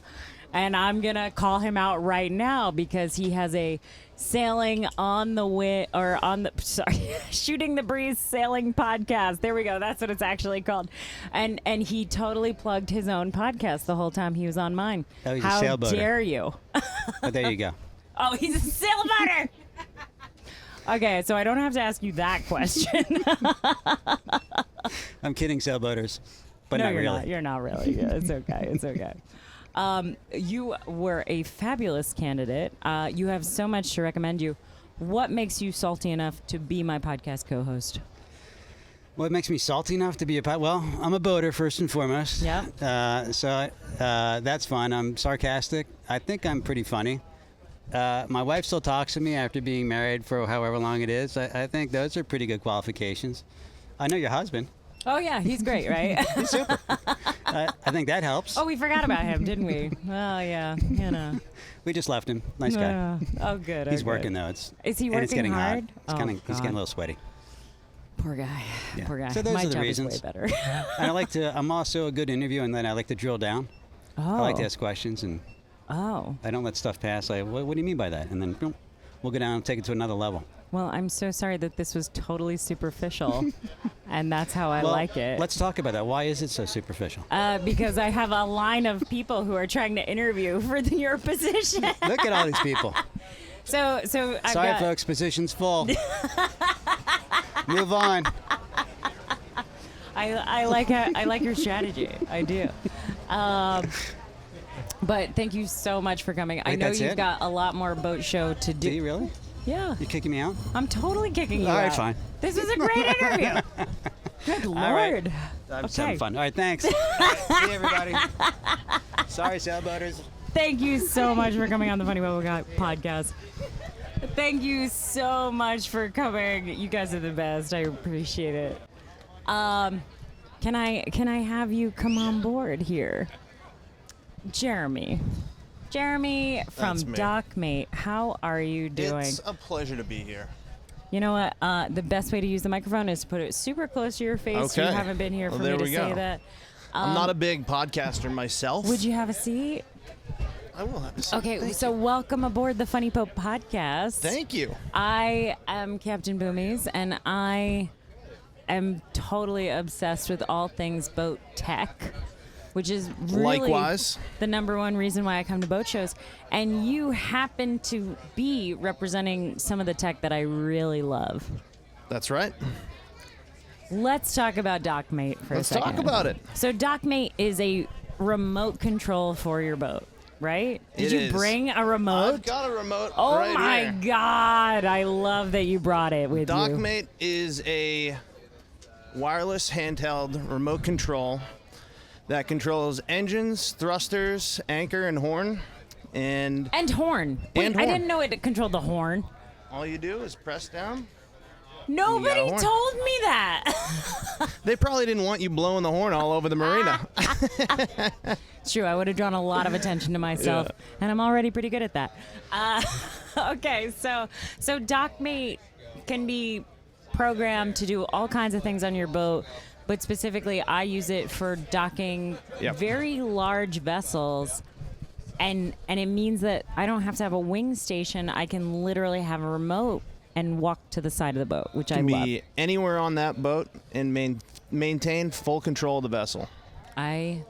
And I'm going to call him out right now because he has a sailing on the wind or on the shooting the breeze sailing podcast. There we go. That's what it's actually called. And he totally plugged his own podcast the whole time he was on mine. Oh, he's a How sailboater. dare you? But there you go. Oh, he's a sailboater. Okay, so I don't have to ask you that question. I'm kidding, sailboaters, but no, not you're really. not. You're not really. Yeah, it's okay. It's okay. You were a fabulous candidate. You have so much to recommend you. What makes you salty enough to be my podcast co-host? What makes me salty enough to be well, I'm a boater first and foremost. Yeah. So that's fun. I'm sarcastic. I think I'm pretty funny. My wife still talks to me after being married for however long it is. I think those are pretty good qualifications. I know your husband. Oh, yeah. He's great, right? He's super. I think that helps. Oh, we forgot about him, didn't we? Oh, yeah. You know. We just left him. Nice guy. Oh, good. He's oh, working, good. though. Is he and it's working getting hard? hot. He's getting a God. little sweaty. Poor guy. Yeah. Poor guy. So those My are the job reasons. is way better. And I'm also a good interviewer, and then I like to drill down. Oh. I like to ask questions, and Oh. I don't let stuff pass. Like, what do you mean by that? And then boom, we'll go down and take it to another level. Well, I'm so sorry that this was totally superficial, and that's how I Well, like it. Let's talk about that. Why is it so superficial? Because I have a line of people who are trying to interview for your position. Look at all these people. So I've Sorry, got, folks, position's full. Move on. I like your strategy. I do. But thank you so much for coming. I Wait, know that's you've it? got a lot more boat show to do. Do you really? Yeah. You kicking me out? I'm totally kicking you All right, out. fine. This was a great interview. Good Lord. right. I'm just having Okay. fun. All right, thanks. All right, see you, everybody. Sorry, sailboaters. Thank you so much for coming on the Funny Boat podcast. Thank you so much for coming. You guys are the best. I appreciate it. Can I have you come on board here? Jeremy from That's me. DocMate, how are you doing? It's a pleasure to be here. You know what? The best way to use the microphone is to put it super close to your face. You Okay. haven't been here Well, for there me to we say go. that. I'm not a big podcaster myself. Would you have a seat? I will have a seat. Okay, Thank so you. welcome aboard the Funny Boat podcast. Thank you. I am Captain Boomies, and I am totally obsessed with all things boat tech, which is really Likewise. the number one reason why I come to boat shows. And you happen to be representing some of the tech that I really love. That's right. Let's talk about DocMate for Let's a second. talk about it. So DocMate is a remote control for your boat, right? Did It you is. bring a remote? I've got a remote Oh right my here. God! I love that you brought it with you. DocMate is a wireless handheld remote control that controls engines, thrusters, anchor, and horn. And And horn. Wait, And I horn. didn't know it controlled the horn. all you do is press down. Nobody horn. told me that. They probably didn't want you blowing the horn all over the marina. It's true. I would have drawn a lot of attention to myself, and I'm already pretty good at that. Okay, so DocMate can be programmed to do all kinds of things on your boat, but specifically, I use it for docking Yep. very large vessels. And it means that I don't have to have a wing station. I can literally have a remote and walk to the side of the boat, which I Can love. be anywhere on that boat and maintain full control of the vessel. I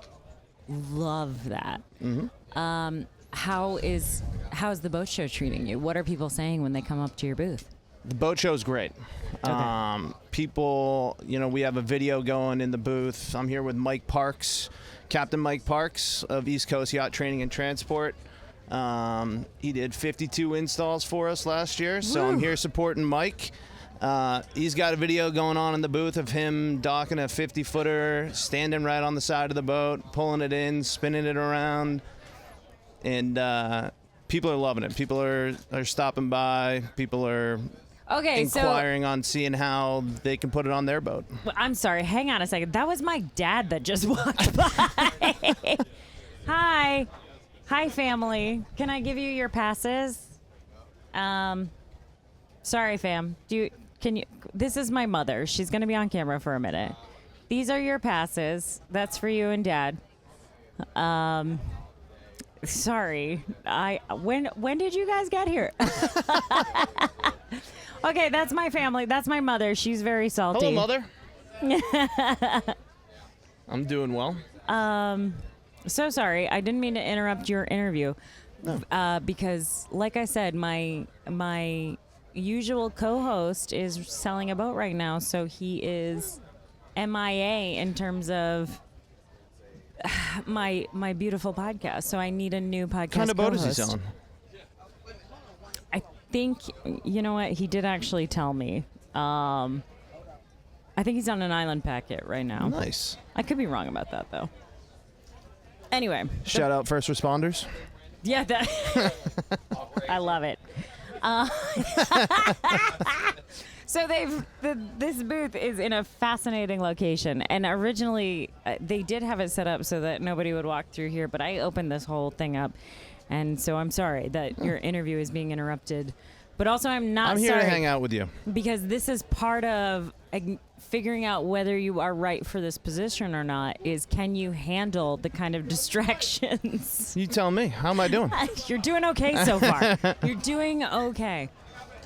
love that. Mm-hmm. How's the boat show treating you? What are people saying when they come up to your booth? The boat show's great. People, we have a video going in the booth. I'm here with Mike Parks, Captain Mike Parks of East Coast Yacht Training and Transport. He did 52 installs for us last year, so I'm here supporting Mike. He's got a video going on in the booth of him docking a 50-footer, standing right on the side of the boat, pulling it in, spinning it around, and people are loving it. People are stopping by. People are Okay, inquiring on seeing how they can put it on their boat. I'm sorry. Hang on a second. That was my dad that just walked by. Hi. Hi, family. Can I give you your passes? Sorry, fam. This is my mother. She's going to be on camera for a minute. These are your passes. That's for you and Dad. Sorry. When did you guys get here? Okay, that's my family. That's my mother. She's very salty. Hello, Mother. I'm doing well. So sorry. I didn't mean to interrupt your interview. No. Because, like I said, my usual co-host is selling a boat right now, so he is MIA in terms of my beautiful podcast. So I need a new podcast. What kind of boat co-host. is he selling? I think, you know what, he did actually tell me. I think he's on an island packet right now. Nice. I could be wrong about that, though. Anyway. Shout out first responders. Yeah, I love it. So this booth is in a fascinating location, and originally they did have it set up so that nobody would walk through here, but I opened this whole thing up, and so I'm sorry that your interview is being interrupted. But also, I'm here sorry to hang out with you. because this is part of figuring out whether you are right for this position or not. Is can you handle the kind of distractions? You tell me. How am I doing? You're doing okay so far. You're doing okay.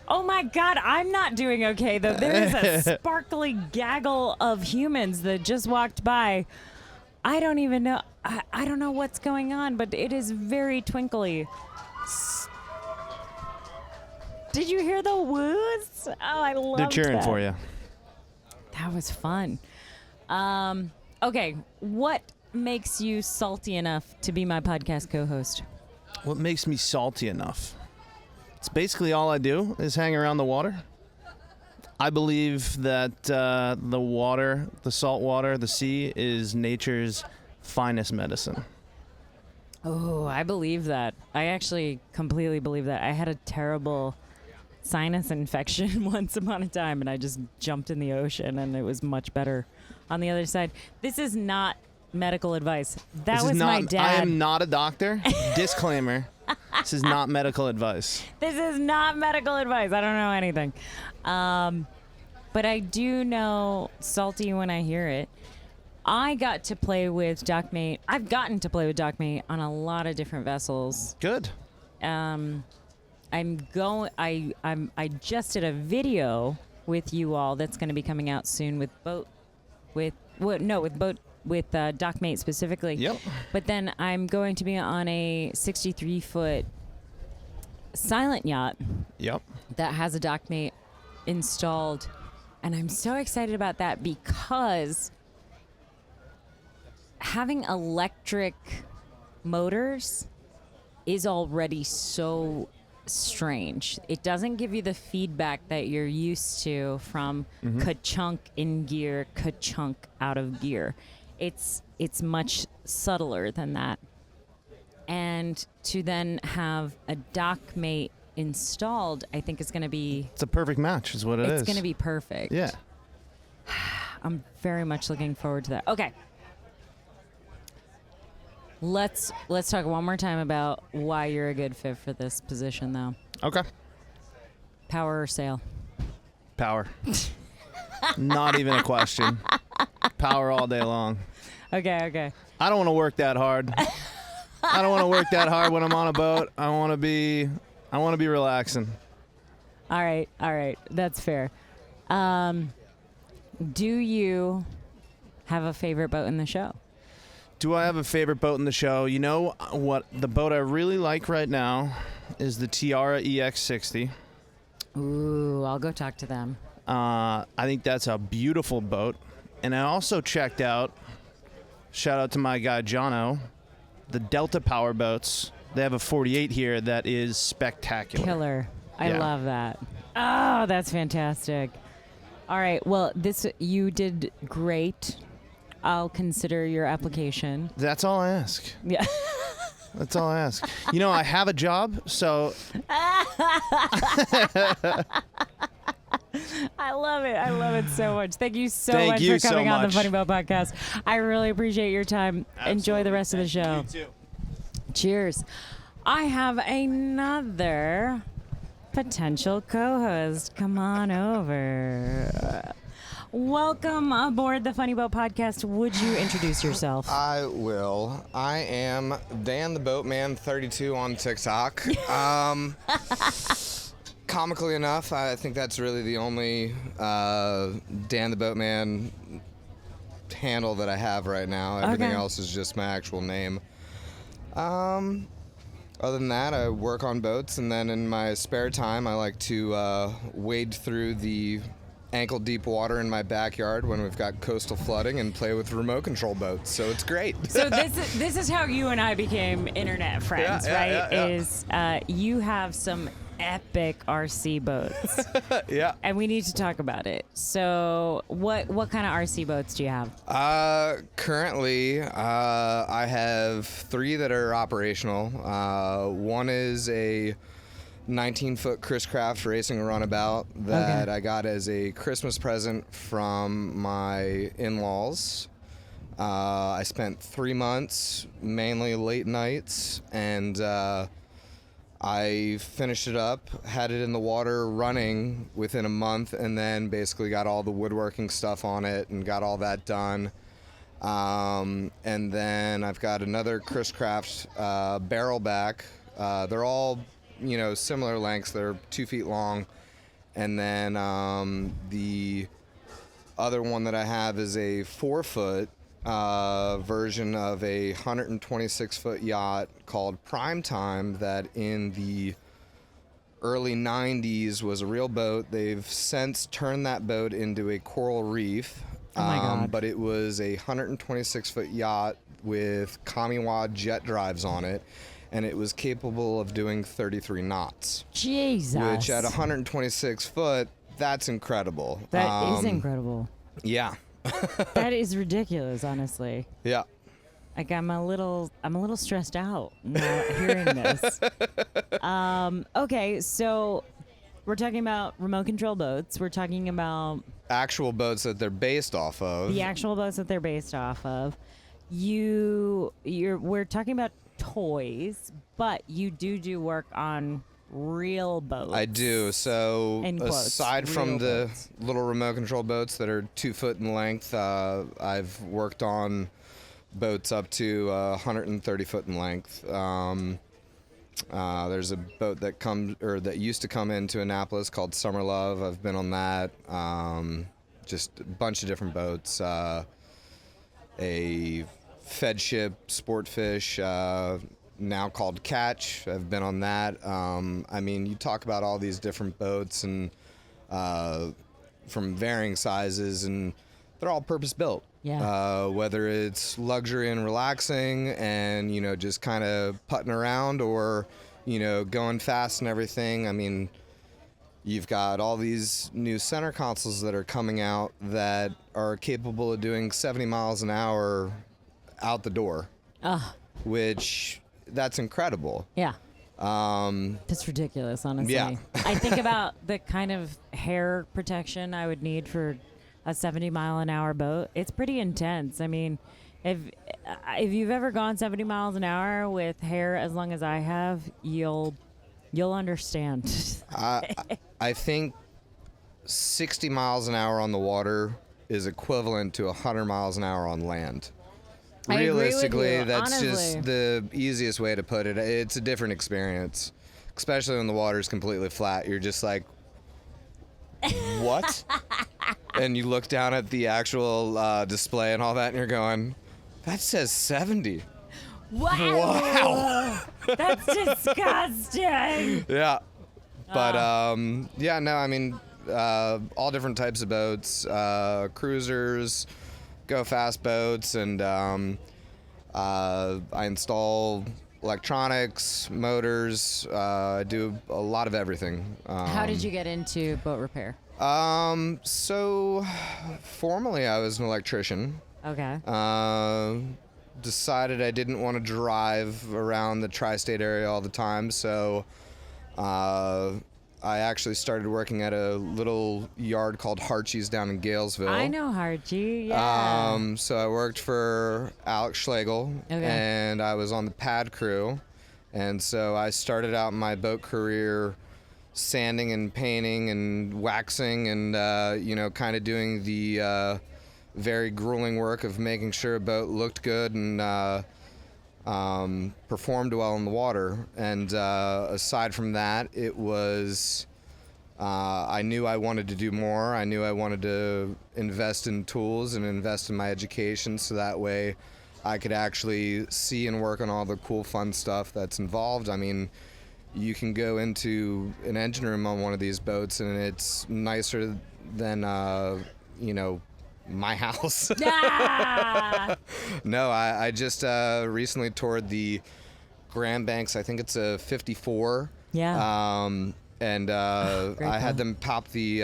Oh my God, I'm not doing okay though. There is a sparkly gaggle of humans that just walked by. I don't even know. I don't know what's going on, but it is very twinkly. Did you hear the woos? Oh, I love They're cheering that. for you. That was fun. Okay, what makes you salty enough to be my podcast co-host? What makes me salty enough? It's basically all I do is hang around the water. I believe that the water, the salt water, the sea is nature's finest medicine. Oh, I believe that. I actually completely believe that. I had a terrible sinus infection once upon a time, and I just jumped in the ocean, and it was much better on the other side. This is not medical advice. That was my dad. I am not a doctor. Disclaimer. This is not medical advice. This is not medical advice. I don't know anything. But I do know salty when I hear it. I got to play with Dockmate. I've gotten to play with Dockmate on a lot of different vessels. Good. I just did a video with you all that's going to be coming out soon with Dockmate specifically. Yep. But then I'm going to be on a 63-foot silent yacht. Yep. That has a Dockmate installed, and I'm so excited about that because having electric motors is already so strange. It doesn't give you the feedback that you're used to from ka-chunk in gear, ka-chunk out of gear. It's much subtler than that. And to then have a Dockmate installed, I think is going to be... It's a perfect match is what it is. It's going to be perfect. Yeah. I'm very much looking forward to that. Okay. Let's talk one more time about why you're a good fit for this position, though. Okay. Power or sail? Power. Not even a question. Power all day long. Okay. I don't want to work that hard. I don't want to work that hard when I'm on a boat. I want to be relaxing. All right. That's fair. Do you have a favorite boat in the show? Do I have a favorite boat in the show? You know what? The boat I really like right now is the Tiara EX60. Ooh, I'll go talk to them. I think that's a beautiful boat. And I also checked out, shout out to my guy Jono, the Delta Power Boats. They have a 48 here that is spectacular. Killer. I love that. Oh, that's fantastic. All right. Well, you did great. I'll consider your application. That's all I ask. Yeah. That's all I ask. You know, I have a job, so I love it. I love it so much. Thank you so Thank much you for coming so on the much. Funny Boat Podcast. I really appreciate your time. Enjoy the rest of the show. You too. Cheers. I have another potential co-host. Come on over. Welcome aboard the Funny Boat Podcast. Would you introduce yourself? I will. I am Dan the Boatman 32 on TikTok. Comically enough, I think that's really the only Dan the Boatman handle that I have right now. Everything Okay. else is just my actual name. Other than that, I work on boats, and then in my spare time, I like to wade through the ankle-deep water in my backyard when we've got coastal flooding and play with remote control boats. So it's great. So this is how you and I became internet friends, right? Is you have some epic RC boats. Yeah. And we need to talk about it. So what kind of RC boats do you have? Currently, I have 3 that are operational. One is a 19-foot Chris Craft racing runabout that I got as a Christmas present from my in-laws. I spent 3 months, mainly late nights, and I finished it up, had it in the water running within a month, and then basically got all the woodworking stuff on it and got all that done. And then I've got another Chris Craft barrelback. They're all, similar lengths. They're 2 feet long. And then the other one that I have is a 4-foot version of a 126-foot yacht called Primetime that in the early 90s was a real boat. They've since turned that boat into a coral reef. Oh my God. But it was a 126-foot yacht with Kamiwa jet drives on it, and it was capable of doing 33 knots. Jesus. Which at 126 foot, that's incredible. That is incredible. Yeah. That is ridiculous, honestly. Yeah. Like I'm a little stressed out now hearing this. Okay, so we're talking about remote control boats. We're talking about Actual boats that they're based off of. the actual boats that they're based off of. We're talking about toys, but you do work on real boats. I do. So In quotes, aside from real the boats. little remote control boats that are 2 foot in length, I've worked on boats up to 130 foot in length. There's a boat that used to come into Annapolis called Summer Love. I've been on that. Just a bunch of different boats. A fed ship, sport fish, now called Catch. I've been on that. You talk about all these different boats and from varying sizes, and they're all purpose built. Yeah. Whether it's luxury and relaxing and, just kind of putting around or, going fast and everything. You've got all these new center consoles that are coming out that are capable of doing 70 miles an hour out the door, which that's incredible. Yeah. That's ridiculous, honestly. Yeah. I think about the kind of hair protection I would need for a 70-mile-an-hour boat. It's pretty intense. If you've ever gone 70 miles an hour with hair as long as I have, you'll understand. I think 60 miles an hour on the water is equivalent to 100 miles an hour on land. I agree with Realistically, you, that's honestly. just the easiest way to put it. It's a different experience, especially when the water's completely flat. You're just like, what? And you look down at the actual display and all that, and you're going, that says 70. Wow. That's disgusting. Yeah. But, all different types of boats, cruisers, go fast boats, and I install electronics, motors. I do a lot of everything. How did you get into boat repair? So formerly I was an electrician. Okay. Decided I didn't want to drive around the tri-state area all the time, so I actually started working at a little yard called Harchie's down in Galesville. I know Harchie, yeah. So I worked for Alex Schlegel, and I was on the pad crew. And so I started out my boat career sanding and painting and waxing and, kind of doing the very grueling work of making sure a boat looked good and performed well in the water. And aside from that, it was, I knew I wanted to do more. I knew I wanted to invest in tools and invest in my education so that way I could actually see and work on all the cool, fun stuff that's involved. I mean, you can go into an engine room on one of these boats and it's nicer than, my house. No, I just recently toured the Grand Banks. I think it's a 54. Yeah. And I had them pop the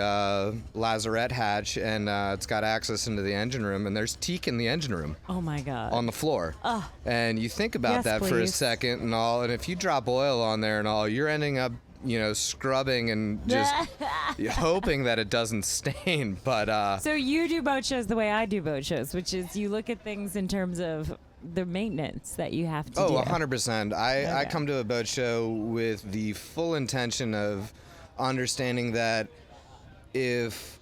lazarette hatch, and it's got access into the engine room, and there's teak in the engine room. Oh my God. On the floor. Oh. And you think about Yes, that for a please. second and all, and if you drop oil on there and all, you're ending up, scrubbing and just hoping that it doesn't stain. But So you do boat shows the way I do boat shows, which is you look at things in terms of the maintenance that you have to do. 100%. I come to a boat show with the full intention of understanding that if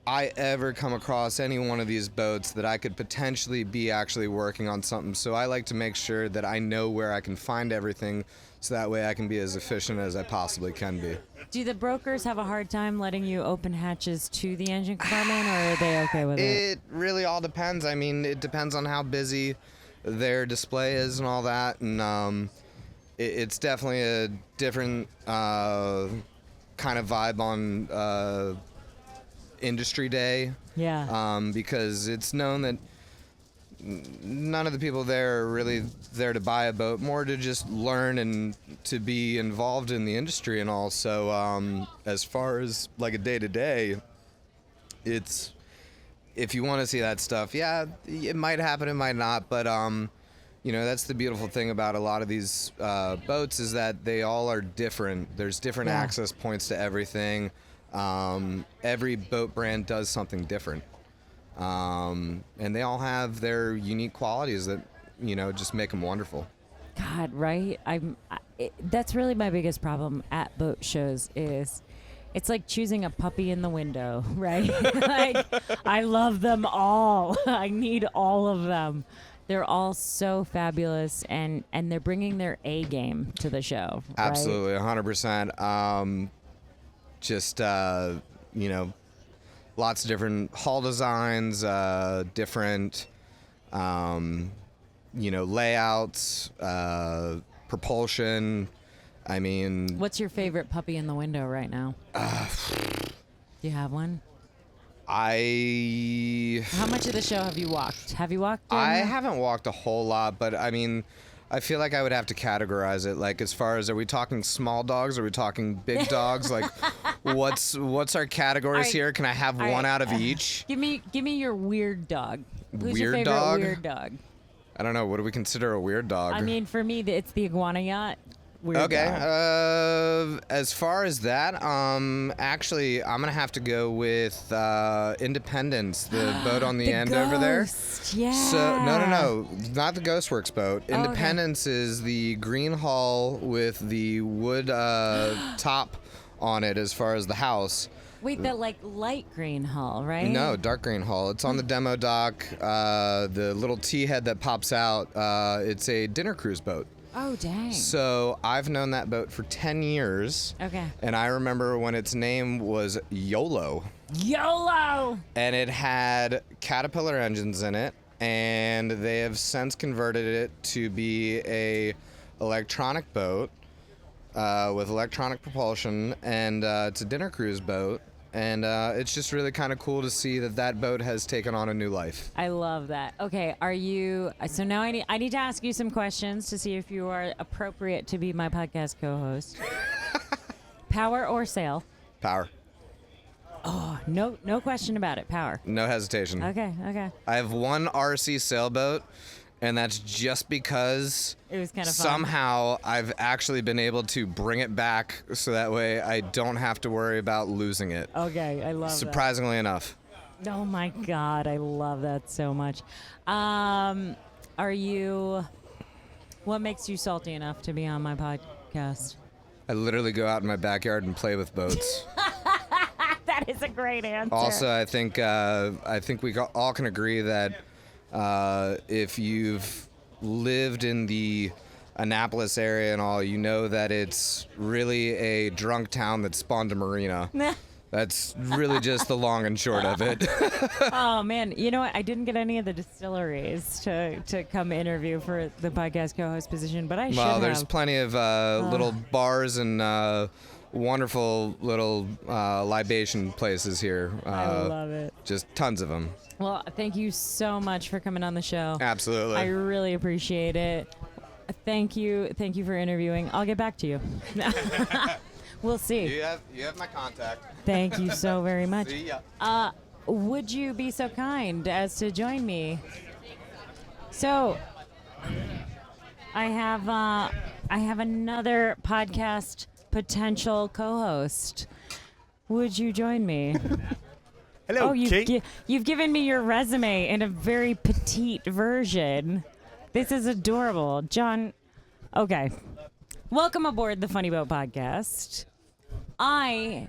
I ever come across any one of these boats that I could potentially be actually working on something. So I like to make sure that I know where I can find everything so that way I can be as efficient as I possibly can be. Do the brokers have a hard time letting you open hatches to the engine compartment, or are they okay with it? It really all depends. I mean, it depends on how busy their display is and all that. And it's definitely a different kind of vibe on industry day. Yeah. Because it's known that none of the people there are really there to buy a boat, more to just learn and to be involved in the industry and all. So as far as like a day-to-day, it's, if you want to see that stuff, yeah, it might happen, it might not, but that's the beautiful thing about a lot of these boats is that they all are different. There's different access points to everything. Every boat brand does something different. And they all have their unique qualities that, just make them wonderful. God, right? That's really my biggest problem at boat shows is it's like choosing a puppy in the window, right? Like, I love them all. I need all of them. They're all so fabulous, and they're bringing their A game to the show. Right? Absolutely, 100%. Lots of different hull designs, different, layouts, propulsion. I mean, What's your favorite puppy in the window right now? Do you have one? How much of the show have you walked? Have you walked? I haven't walked a whole lot, but I mean, I feel like I would have to categorize it. Like, as far as, are we talking small dogs? Are we talking big dogs? Like, what's our categories here? Can I have one out of each? Give me your weird dog. Who's your Weird favorite dog? weird dog? I don't know. What do we consider a weird dog? I mean, for me, it's the iguana yacht. Weird Okay. dog. As far as that, actually, I'm gonna have to go with Independence, the boat on the end over there. Ghost, yeah. So no, not the Ghostworks boat. Independence is the green hull with the wood top on it as far as the house. Wait, the light green hull, right? No, dark green hull. It's on the demo dock. The little T-head that pops out. It's a dinner cruise boat. Oh, dang. So I've known that boat for 10 years. Okay. And I remember when its name was YOLO. YOLO! And it had Caterpillar engines in it. And they have since converted it to be a electronic boat with electronic propulsion. And it's a dinner cruise boat. And it's just really kind of cool to see that boat has taken on a new life. I love that. Okay, so now I need to ask you some questions to see if you are appropriate to be my podcast co-host. Power or sail? Power. Oh, no question about it. Power. No hesitation. Okay. I have one RC sailboat, And that's just because It was kind of fun. somehow I've actually been able to bring it back so that way I don't have to worry about losing it. Okay, I love Surprisingly enough. that. Oh my God, I love that so much. What makes you salty enough to be on my podcast? I literally go out in my backyard and play with boats. That is a great answer. Also, I think we all can agree that if you've lived in the Annapolis area and all, you know that it's really a drunk town that spawned a marina. That's really just the long and short of it. Oh man, you know what? I didn't get any of the distilleries to come interview for the podcast co-host position, but I should have. Well, there's plenty of little bars and wonderful little libation places here. I love it. Just tons of them. Well, thank you so much for coming on the show. Absolutely. I really appreciate it. Thank you for interviewing. I'll get back to you. We'll see. You have my contact. Thank you so very much. See ya. Would you be so kind as to join me? So, I have another podcast potential co-host. Would you join me? Hello, you've you've given me your resume in a very petite version. This is adorable, John. Okay, welcome aboard the Funny Boat Podcast. I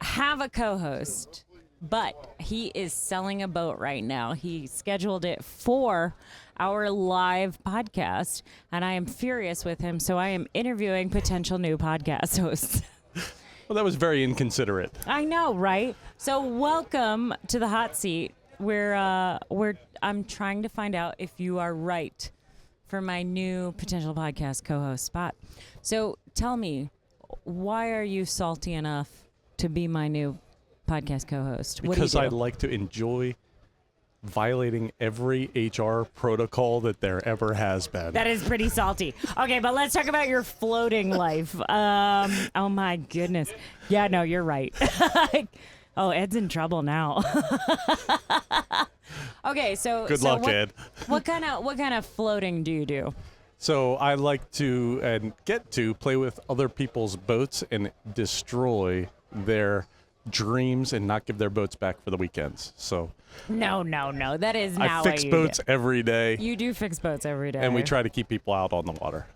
have a co-host, but he is selling a boat right now. He scheduled it for our live podcast, and I am furious with him, so I am interviewing potential new podcast hosts. Well, that was very inconsiderate. I know, right? So welcome to the hot seat where I'm trying to find out if you are right for my new potential podcast co-host spot. So tell me, why are you salty enough to be my new podcast co-host? Because what I do you do? like to enjoy violating every HR protocol that there ever has been. That is pretty salty. Okay, but let's talk about your floating life. Oh my goodness. Yeah, no, you're right. Oh, Ed's in trouble now. Okay, so Good luck, Ed. What kind of floating do you do? So I like to and get to play with other people's boats and destroy their dreams and not give their boats back for the weekends. So No. That is not I fix what you boats do. every day, You do fix boats every day. and we try to keep people out on the water.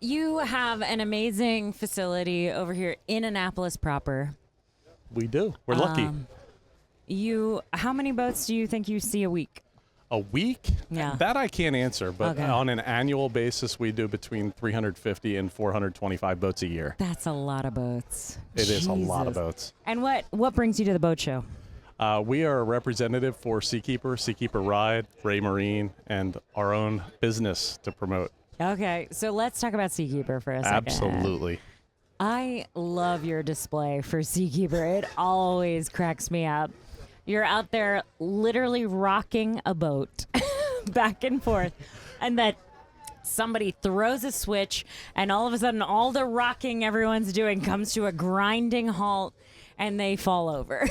You have an amazing facility over here in Annapolis proper. We do. We're lucky. How many boats do you think you see a week? A week? Yeah. That I can't answer, but Okay. on an annual basis, we do between 350 and 425 boats a year. That's a lot of boats. It is a lot of Jesus. boats. And what brings you to the boat show? We are a representative for Seakeeper Ride, Ray Marine, and our own business to promote. Okay, so let's talk about Seakeeper for a second. Absolutely. I love your display for Seakeeper. It always cracks me up. You're out there literally rocking a boat back and forth, and that somebody throws a switch, and all of a sudden, all the rocking everyone's doing comes to a grinding halt, and they fall over.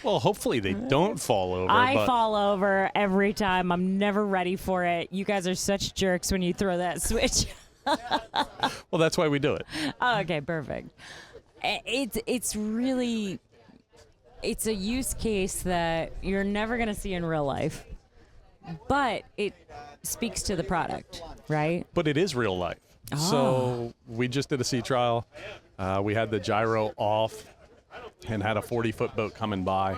Well, hopefully they don't fall over. I but fall over every time. I'm never ready for it. You guys are such jerks when you throw that switch. Well, that's why we do it. Oh, okay, perfect. It's really, it's a use case that you're never going to see in real life, but it speaks to the product, right? But it is real life. Oh. So we just did a sea trial. We had the gyro off and had a 40-foot boat coming by,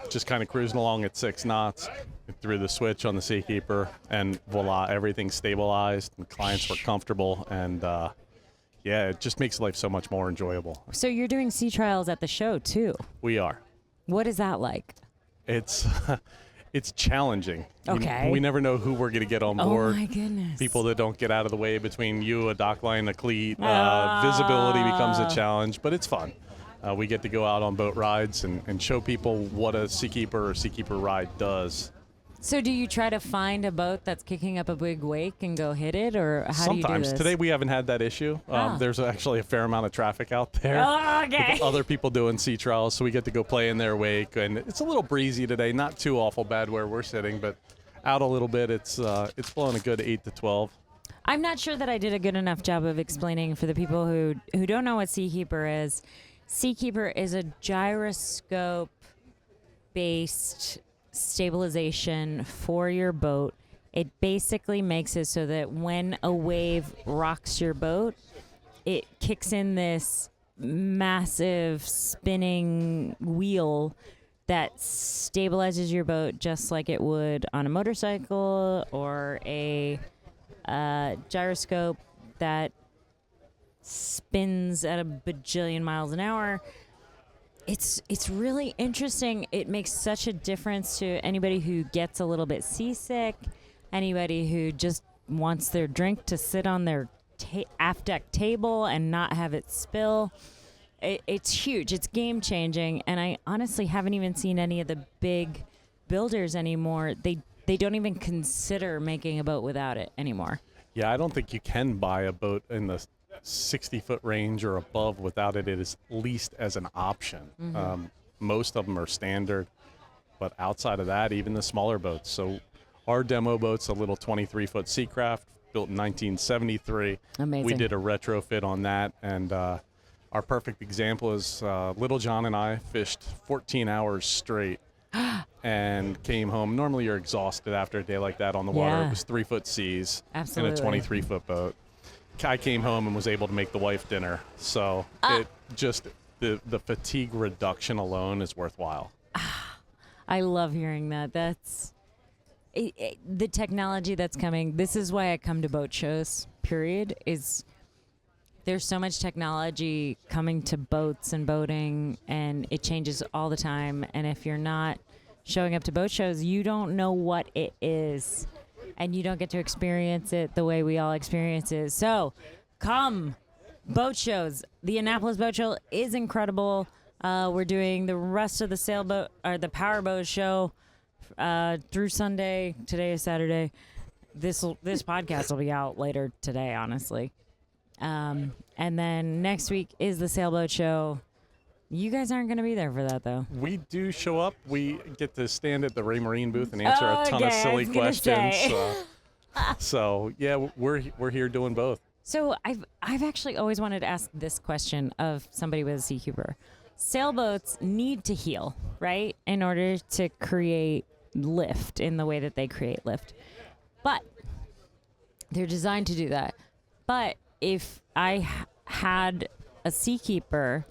just kind of cruising along at 6 knots. We threw the switch on the Seakeeper, and voila, everything stabilized, and clients were comfortable, and yeah, it just makes life so much more enjoyable. So you're doing sea trials at the show too. We are. What is that like? It's it's challenging. Okay. We never know who we're going to get on Oh board. my goodness. People that don't get out of the way between you, a dock line, a cleat. Visibility becomes a challenge, but it's fun. We get to go out on boat rides and show people what a Seakeeper or Seakeeper ride does. So do you try to find a boat that's kicking up a big wake and go hit it, or how do you do Sometimes. this? Today we haven't had that issue. There's actually a fair amount of traffic out there. Oh, okay. With other people doing sea trials, so we get to go play in their wake. And it's a little breezy today, not too awful bad where we're sitting, but out a little bit. It's blowing a good 8 to 12. I'm not sure that I did a good enough job of explaining for the people who don't know what Seakeeper is. Seakeeper is a gyroscope-based stabilization for your boat. It basically makes it so that when a wave rocks your boat, it kicks in this massive spinning wheel that stabilizes your boat just like it would on a motorcycle or a gyroscope that spins at a bajillion miles an hour. It's really interesting. It makes such a difference to anybody who gets a little bit seasick, anybody who just wants their drink to sit on their aft deck table and not have it spill. It's huge. It's game changing, and I honestly haven't even seen any of the big builders anymore. They don't even consider making a boat without it anymore. Yeah, I don't think you can buy a boat in the 60-foot range or above without it at least as an option. Mm-hmm. Most of them are standard, but outside of that, even the smaller boats. So our demo boat's a little 23-foot Seacraft, built in 1973. Amazing. We did a retrofit on that, and our perfect example is Little John and I fished 14 hours straight and came home. Normally you're exhausted after a day like that on the water. Yeah. It was 3-foot seas Absolutely. in a 23-foot boat. I came home and was able to make the wife dinner. So it just, the fatigue reduction alone is worthwhile. I love hearing that. That's the technology that's coming. This is why I come to boat shows, period, is there's so much technology coming to boats and boating, and it changes all the time. And if you're not showing up to boat shows, you don't know what it is, and you don't get to experience it the way we all experience it. So come, boat shows. The Annapolis Boat Show is incredible. We're doing the rest of the Sailboat or the Power Boat Show through Sunday. Today is Saturday. This podcast will be out later today, honestly. And then next week is the Sailboat Show. You guys aren't going to be there for that, though. We do show up. We get to stand at the Ray Marine booth and answer a ton of silly questions. So yeah, we're here doing both. So I've actually always wanted to ask this question of somebody with a Seakeeper. Sailboats need to heel, right, in order to create lift in the way that they create lift. But they're designed to do that. But if I had a Seakeeper,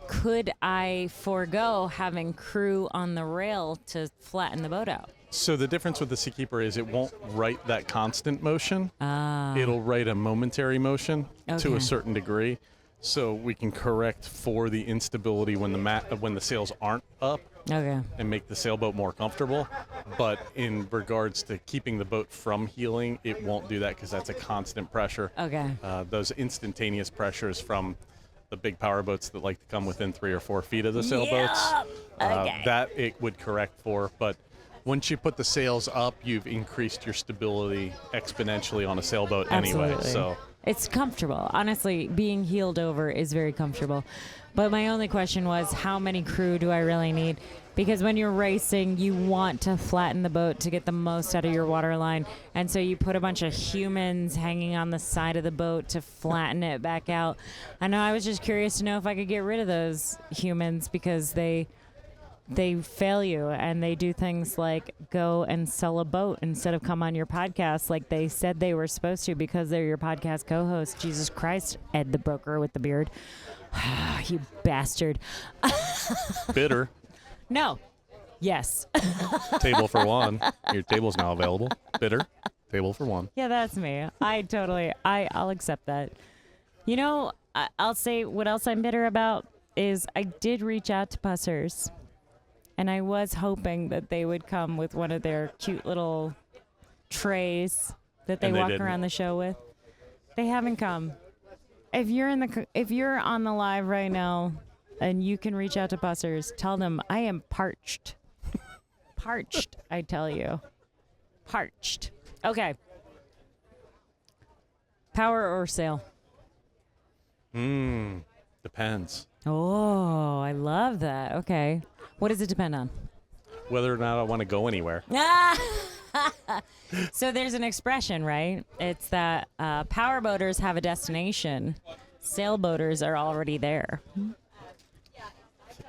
could I forego having crew on the rail to flatten the boat out? So the difference with the Seakeeper is it won't write that constant motion. It'll write a momentary motion to a certain degree. So we can correct for the instability when the sails aren't up and make the sailboat more comfortable. But in regards to keeping the boat from heeling, it won't do that because that's a constant pressure. Those instantaneous pressures from the big power boats that like to come within 3 or 4 feet of the sailboats, that it would correct for. But once you put the sails up, you've increased your stability exponentially on a sailboat anyway. So it's comfortable. Honestly, being heeled over is very comfortable. But my only question was, how many crew do I really need? Because when you're racing, you want to flatten the boat to get the most out of your water line. And so you put a bunch of humans hanging on the side of the boat to flatten it back out. I know I was just curious to know if I could get rid of those humans because they fail you, and they do things like go and sell a boat instead of come on your podcast like they said they were supposed to because they're your podcast co-host. Jesus Christ, Ed the broker with the beard. You bastard. bitter. No. Yes. Table for one. Your table's now available. Bitter. Table for one. Yeah, that's me. I'll accept that. You know, I'll say what else I'm bitter about is I did reach out to Pussers. And I was hoping that they would come with one of their cute little trays that they walk around the show with. They haven't come. If you're on the live right now and you can reach out to Pussers, tell them I am parched. Parched, I tell you. Parched. Okay. Power or sail? Depends. Oh, I love that. Okay. What does it depend on? Whether or not I want to go anywhere. So there's an expression, right? It's that powerboaters have a destination. Sailboaters are already there.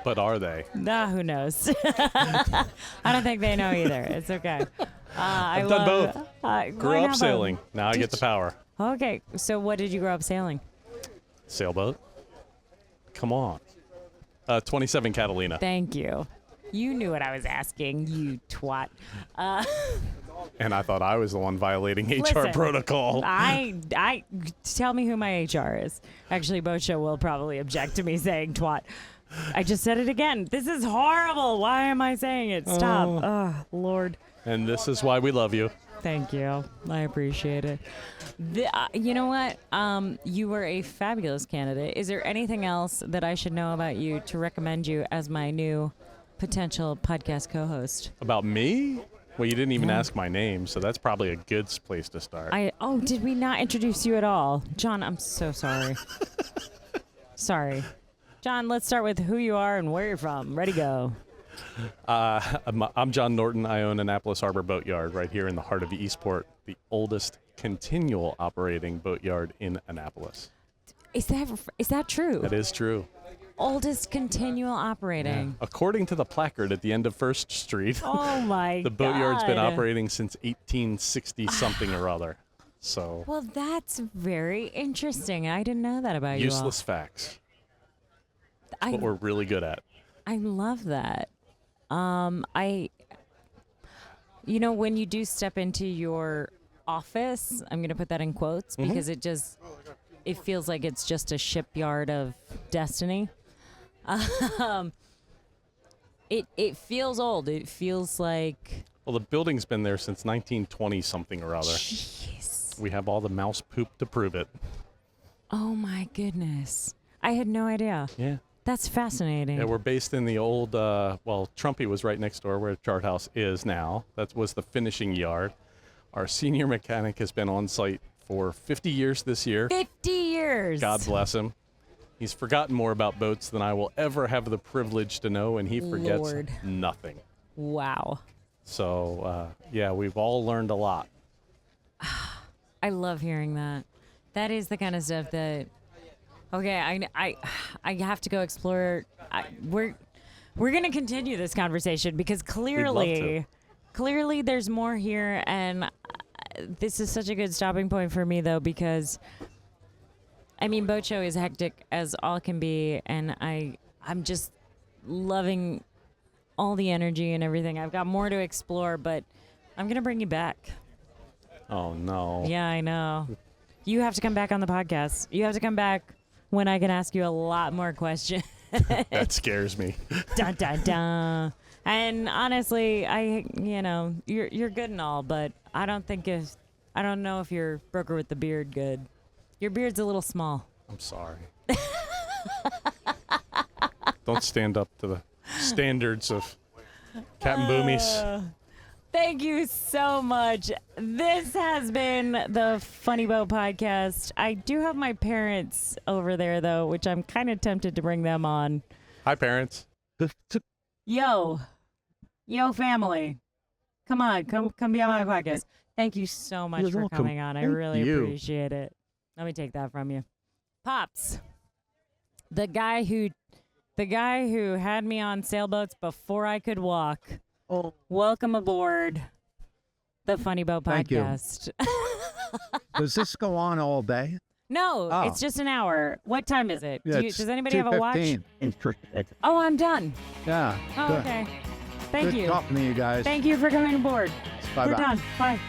But are they? Nah, who knows? I don't think they know either. It's okay. I've done both. Grew up sailing. Now I get the power. Okay, so what did you grow up sailing? Sailboat. Come on. 27 Catalina. Thank you. You knew what I was asking, you twat. And I thought I was the one violating HR Listen, protocol. I tell me who my HR is. Actually, Boat Show will probably object to me saying twat. I just said it again. This is horrible. Why am I saying it? Stop. Oh, Lord. And this is why we love you. Thank you. I appreciate it. You know what? You were a fabulous candidate. Is there anything else that I should know about you to recommend you as my new potential podcast co-host? About me? Well, you didn't even ask my name, so that's probably a good place to start. Did we not introduce you at all? John, I'm so sorry. Sorry. John, let's start with who you are and where you're from. Ready, go. I'm John Norton. I own Annapolis Harbor Boat Yard right here in the heart of Eastport, the oldest continual operating boat yard in Annapolis. Is that true? That is true. Oldest continual operating. Yeah. According to the placard at the end of First Street, Oh my the boatyard's been operating since 1860 something or other. So Well, that's very interesting. I didn't know that about useless facts. That's what we're really good at. I love that. When you do step into your office, I'm going to put that in quotes because it feels like it's just a shipyard of destiny. It feels old. It feels like... Well, the building's been there since 1920 something or other. Jeez. We have all the mouse poop to prove it. Oh my goodness. I had no idea. Yeah. That's fascinating. Yeah, we're based in the old, Trumpy was right next door where Chart House is now. That was the finishing yard. Our senior mechanic has been on site for 50 years this year. 50 years. God bless him. He's forgotten more about boats than I will ever have the privilege to know, and he forgets nothing. Wow. So, we've all learned a lot. I love hearing that. That is the kind of stuff that... Okay, I have to go explore. We're going to continue this conversation because clearly there's more here, and this is such a good stopping point for me though because Boat Show is hectic as all can be, and I'm just loving all the energy and everything. I've got more to explore, but I'm going to bring you back. Oh no. Yeah, I know. You have to come back on the podcast. You have to come back when I can ask you a lot more questions. That scares me. Dun, dun, dun. And honestly, you're good and all, but I don't know if you're broker with the beard good. Your beard's a little small. I'm sorry. Don't stand up to the standards of Captain Boomies. Thank you so much. This has been the Funny Boat Podcast. I do have my parents over there, though, which I'm kind of tempted to bring them on. Hi, parents. Yo, family. Come on, come be on my podcast. Thank you so much for coming on. I really appreciate it. Let me take that from you. Pops, the guy who had me on sailboats before I could walk. Oh. Welcome aboard the Funny Boat Podcast. Thank you. Does this go on all day? No, It's just an hour. What time is it? Yeah, Does anybody have a watch? 2:15. Oh, I'm done. Yeah. Oh, good. okay. Thank Good you. talking to you guys. Thank you for coming aboard. Bye-bye. We're done. Bye.